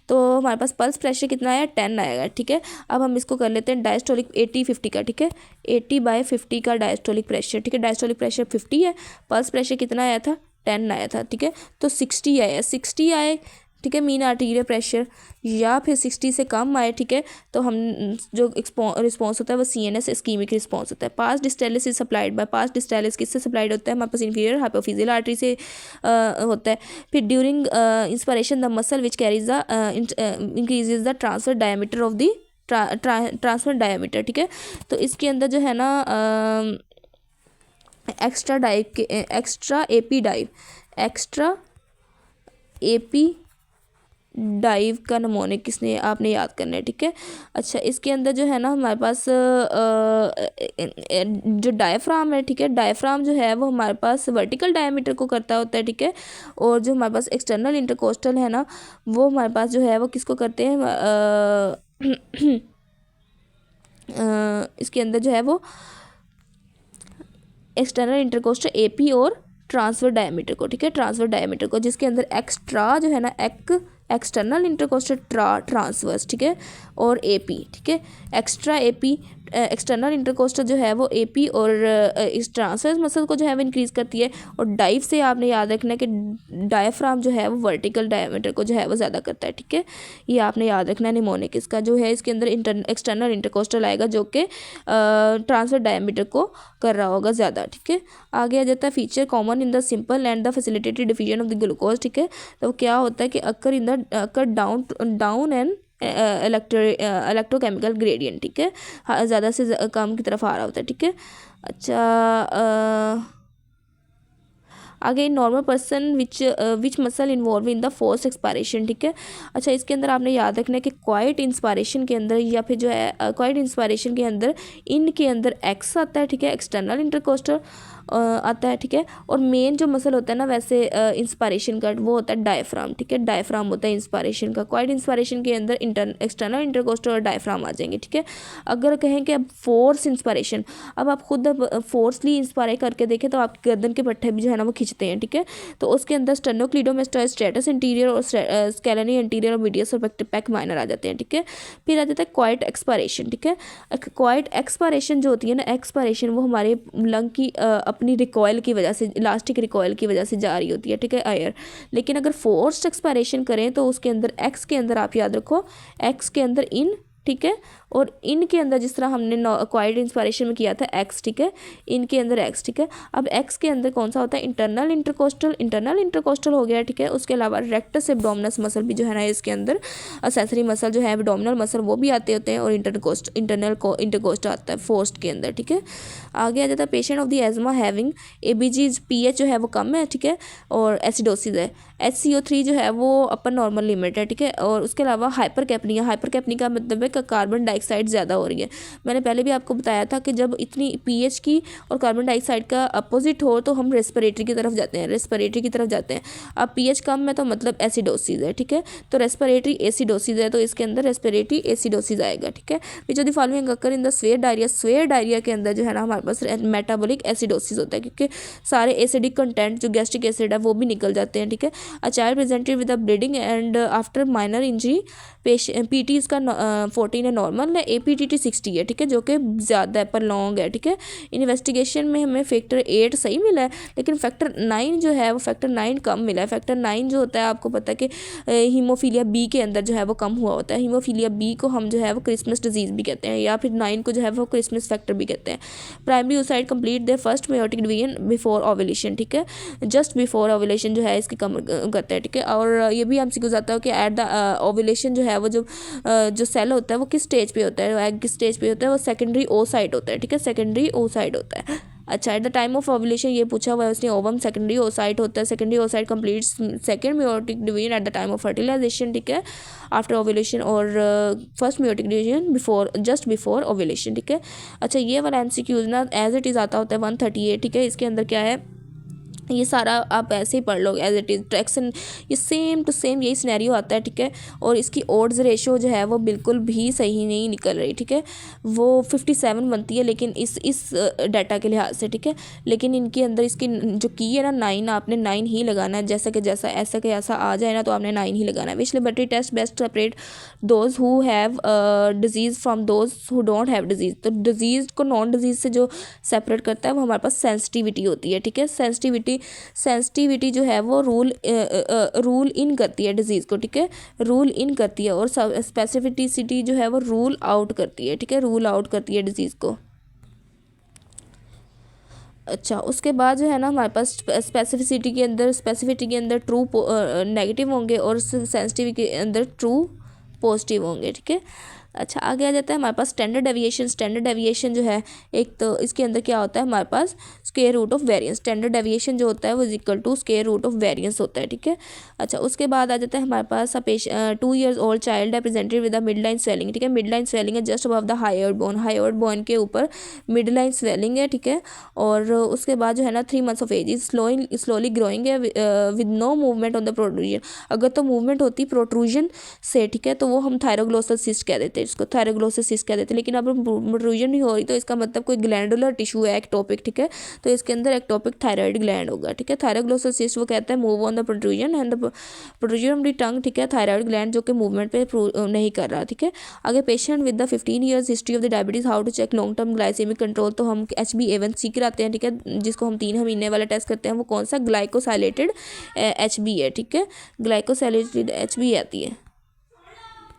तो हमारे पास पल्स प्रेशर कितना आया, 10 आएगा, ठीक है। अब हम इसको कर लेते हैं डायस्टोलिक 80-50 का, ठीक है, 80/50 का डायस्टोलिक प्रेशर, ठीक है। डायस्टोलिक प्रेशर 50 है, पल्स प्रेशर कितना आया था, 10 आया था, ठीक है। तो 60 आया, 60 आए, ठीक है, मीन आर्टेरियल प्रेशर, या फिर 60 से कम आए, ठीक है, तो हम जो रिस्पॉन्स होता है वो CNS इस्कीमिक रिस्पॉन्स होता है। Pars distalis is supplied by, pars distalis किससे सप्लाइड होता है, हमारे पास इंफीरियर हाइपोफिजियल आर्टरी से होता है। फिर during inspiration the muscle which carries the increases the transfer diameter of the transfer diameter, ठीक है। तो इसके अंदर जो है ना एक्स्ट्रा एपी डाइव का नमूने किसने आपने याद करना है, ठीक है। अच्छा, इसके अंदर जो है ना हमारे पास जो डायफ्राम है, ठीक है, डायफ्राम जो है वो हमारे पास वर्टिकल डायमीटर को करता होता है, ठीक है। और जो हमारे पास एक्सटर्नल इंटरकोस्टल है ना वो हमारे पास जो है वो किसको करते हैं, इसके अंदर जो है वो एक्सटर्नल इंटरकोस्टल AP और ट्रांसफर डायमीटर को, ठीक है, ट्रांसफर डायमीटर को, जिसके अंदर एक्स्ट्रा जो है ना एक्सटर्नल इंटरकोस्टल ट्रांसवर्स, ठीक है, और AP, ठीक है। एक्स्ट्रा AP एक्सटर्नल इंटरकोस्टल जो है वो AP और इस ट्रांसवर्स मसल को जो है वो इंक्रीज़ करती है। और डाइव से आपने याद रखना है कि डायफ्राम जो है वो वर्टिकल डायमीटर को जो है वो ज़्यादा करता है, ठीक है, ये आपने याद रखना है। निमोनिक इसका जो है इसके अंदर एक्सटर्नल इंटरकोस्टल आएगा जो कि ट्रांसफर डायमीटर को कर रहा होगा ज़्यादा, ठीक है। आगे आ जाता है feature common in the simple and the facilitated diffusion of the glucose, ठीक है। तो क्या होता है कि अकर डाउन एंड इलेक्ट्रोकेमिकल ग्रेडियंट, ठीक है, ज़्यादा से कम की तरफ आ रहा होता है, ठीक है। अच्छा, आगे normal person which muscle involve in the force expiration, ठीक है। अच्छा, इसके अंदर आपने याद रखना है कि क्वाइट इंस्पायरेशन के अंदर या फिर जो है क्वाइट इंस्पायरेशन के अंदर इनके अंदर X आता है, ठीक है, एक्सटर्नल इंटरकोस्टल, आता है, ठीक है। और मेन जो मसल होता है ना वैसे इंस्पायरेशन का, वो होता है डायफ्राम, ठीक है। डायफ्राम होता है इंस्पायरेशन का। क्वाइट इंस्पायरेशन के अंदर एक्सटर्नल इंटरकोस्टल और डायफ्राम आ जाएंगे, ठीक है। अगर कहें कि अब फोर्स इंस्पायरेशन, अब आप खुद फोर्सली इंस्पायर करके देखें तो आपकी गर्दन के पट्टे भी जो है ना वो खींचते हैं, ठीक है। तो उसके अंदर स्टेनोक्लीडोमास्टाइड, स्ट्रेटस इंटीरियर और स्केलेनी इंटीरियर और मीडियस और पेक माइनर आ जाते हैं, ठीक है। फिर आ जाता है क्वाइट एक्सपायरेशन, ठीक है। क्वाइट एक्सपायरेशन जो होती है ना, एक्सपायरेशन वो हमारे लंग की अपनी रिकॉयल की वजह से, इलास्टिक रिकॉयल की वजह से जा रही होती है, ठीक है, एयर। लेकिन अगर फोर्स्ड एक्सपायरेशन करें तो उसके अंदर एक्स के अंदर आप याद रखो, एक्स के अंदर इन, ठीक है, और इनके अंदर जिस तरह हमने क्वाइट इंस्पायरेशन में किया था एक्स, ठीक है, इनके अंदर एक्स, ठीक है। अब एक्स के अंदर कौन सा होता है, इंटरनल इंटरकोस्टल, इंटरनल इंटरकोस्टल हो गया, ठीक है। उसके अलावा रेक्टस एब्डोमिनस मसल भी जो है ना इसके अंदर, असेसरी मसल जो है एब्डोमिनल मसल वो भी आते होते हैं, और इंटरनल इंटरकोस्ट आता है फोर्स्ट के अंदर, ठीक है। आगे आ जाता है patient of the asthma having ABG, pH जो है वो कम है, ठीक है, और एसिडोसिस है। HCO3 जो है वो अपर नॉर्मल लिमिट है, ठीक है। और उसके अलावा हाइपरकैपनिया, हाइपरकैपनिया का मतलब है कि कार्बन डाइऑक्साइड ज़्यादा हो रही है। मैंने पहले भी आपको बताया था कि जब इतनी पीएच की और कार्बन डाइऑक्साइड का अपोजिट हो तो हम रेस्पिरेटरी की तरफ जाते हैं, रेस्पिरेटरी की तरफ जाते हैं। अब पीएच कम है तो मतलब एसिडोसिस है, ठीक है। तो रेस्पिरेटरी एसिडोसिस है, तो इसके अंदर रेस्पिरेटरी एसिडोसिस आएगा, ठीक है। Which of the following occur in the swear diarrhoea, swear diarrhoea के अंदर जो है ना हमारे पास मेटाबॉलिक एसिडोसिस होता है, क्योंकि सारे एसिडिक कंटेंट जो गैस्ट्रिक एसिड है वो भी निकल जाते हैं, ठीक है। A child presented with a bleeding and after minor injury, PT इसका 14 है, नॉर्मल है। APTT 60 है, ठीक है, जो कि ज़्यादा है पर लॉन्ग है, ठीक है। इन्वेस्टिगेशन में हमें फैक्टर 8 सही मिला है, लेकिन फैक्टर 9 जो है वो फैक्टर 9 कम मिला है। फैक्टर 9 जो होता है आपको पता है कि हीमोफीलिया बी के अंदर जो है वो कम हुआ होता है। हीमोफीलिया बी को हम जो है वो क्रिसमस डिजीज़ भी कहते हैं, या फिर 9 को जो है वो क्रिसमस फैक्टर भी कहते हैं। Primary oocyte complete their first meiotic division before ovulation, ठीक है, जस्ट बिफोर ओव्यूलेशन जो है इसकी कम करते हैं, ठीक है। और ये भी हमसे गुजरता है कि एट द ओव्यूलेशन जो है वो जो सेल होता है वो किस स्टेज पे होता है, एग किस स्टेज पे होता है, वो सेकेंडरी oocyte होता है, ठीक है, सेकेंडरी oocyte होता है। अच्छा, eight the time of ovulation ये पूछा हुआ है उसने, ओवम सेकेंडरी oocyte होता है, secondary oocyte completes second meiotic division at the time of fertilisation, ठीक है, आफ्टर ओव्यूलेशन, और first meiotic division before, just before ovulation, ठीक है। अच्छा, ये वाला MCQ ना एज इट इज़ आता होता है 138, ठीक है। इसके अंदर क्या है, ये सारा आप ऐसे ही पढ़ लो एज इट इज़ ट्रैक्शन, ये सेम टू सेम यही सिनेरियो आता है, ठीक है। और इसकी ओड्स रेशो जो है वो बिल्कुल भी सही नहीं निकल रही, ठीक है, वो 57 बनती है, लेकिन इस डाटा के लिहाज से, ठीक है। लेकिन इनके अंदर इसकी जो की है ना 9, आपने 9 ही लगाना है, जैसा कि जैसा ऐसा कि ऐसा आ जाए ना तो आपने 9 ही लगाना है। Which laboratory test best separate those who have disease from those who don't have disease, तो डिजीज़ को नॉन डिजीज़ से जो सेपरेट करता है वो हमारे पास सेंसिटिविटी होती है, ठीक है। सेंसिटिविटी जो है वो रूल इन करती है डिजीज़ को, ठीक है, रूल इन करती है, और स्पेसिफिसिटी जो है वो रूल आउट करती है, ठीक है, रूल आउट करती है डिजीज़ को। अच्छा, उसके बाद जो है ना हमारे पास स्पेसिफिसिटी के अंदर ट्रू नेगेटिव होंगे और सेंसिटिविटी के अंदर ट्रू पॉजिटिव होंगे, ठीक है। अच्छा, आगे आ जाता है हमारे पास स्टैंडर्ड डेविएशन। स्टैंडर्ड डेविएशन जो है, एक तो इसके अंदर क्या होता है हमारे पास square root of variance. Standard deviation जो होता है वो equal to square root of variance होता है, ठीक है। अच्छा, उसके बाद आ जाता है हमारे पास 2 years ओल्ड चाइल्ड है presented with midline swelling, ठीक है। मिड लाइन स्वेलिंग है just above the hyoid bone, hyoid bone के ऊपर मिड लाइन स्वेलिंग है, ठीक है। और उसके बाद जो है ना 3 months of age is slowly growing है with no movement on the protrusion. अगर तो मूवमेंट होती प्रोट्रूजन से, ठीक है, तो वो हम थायरोग्लोसल सिस्ट कह देते हैं, इसको थायरोग्लोसल सिस्ट कह देते हैं। लेकिन अब प्रोट्रूजन नहीं हो रही तो इसका मतलब कोई ग्लैंडुलर टिश्यू है एक्टोपिक, ठीक है, तो इसके अंदर एक्टोपिक थायराइड ग्लैंड होगा, ठीक है। थायरोग्लोसल सिस्ट वो कहता है move on the protrusion and the protrusion of the tongue, ठीक है, थायराइड ग्लैंड जो कि मूवमेंट पे नहीं कर रहा, ठीक है। आगे patient with the 15 years history of the diabetes, how to check long term glycaemic control, तो हम HbA1c कराते हैं, ठीक है, जिसको हम 3 महीने वाला टेस्ट करते हैं। वो कौन सा ग्लाइकोसाइलेटेड HB है, ठीक है, ग्लाइकोसाइलेटेड HB आती है।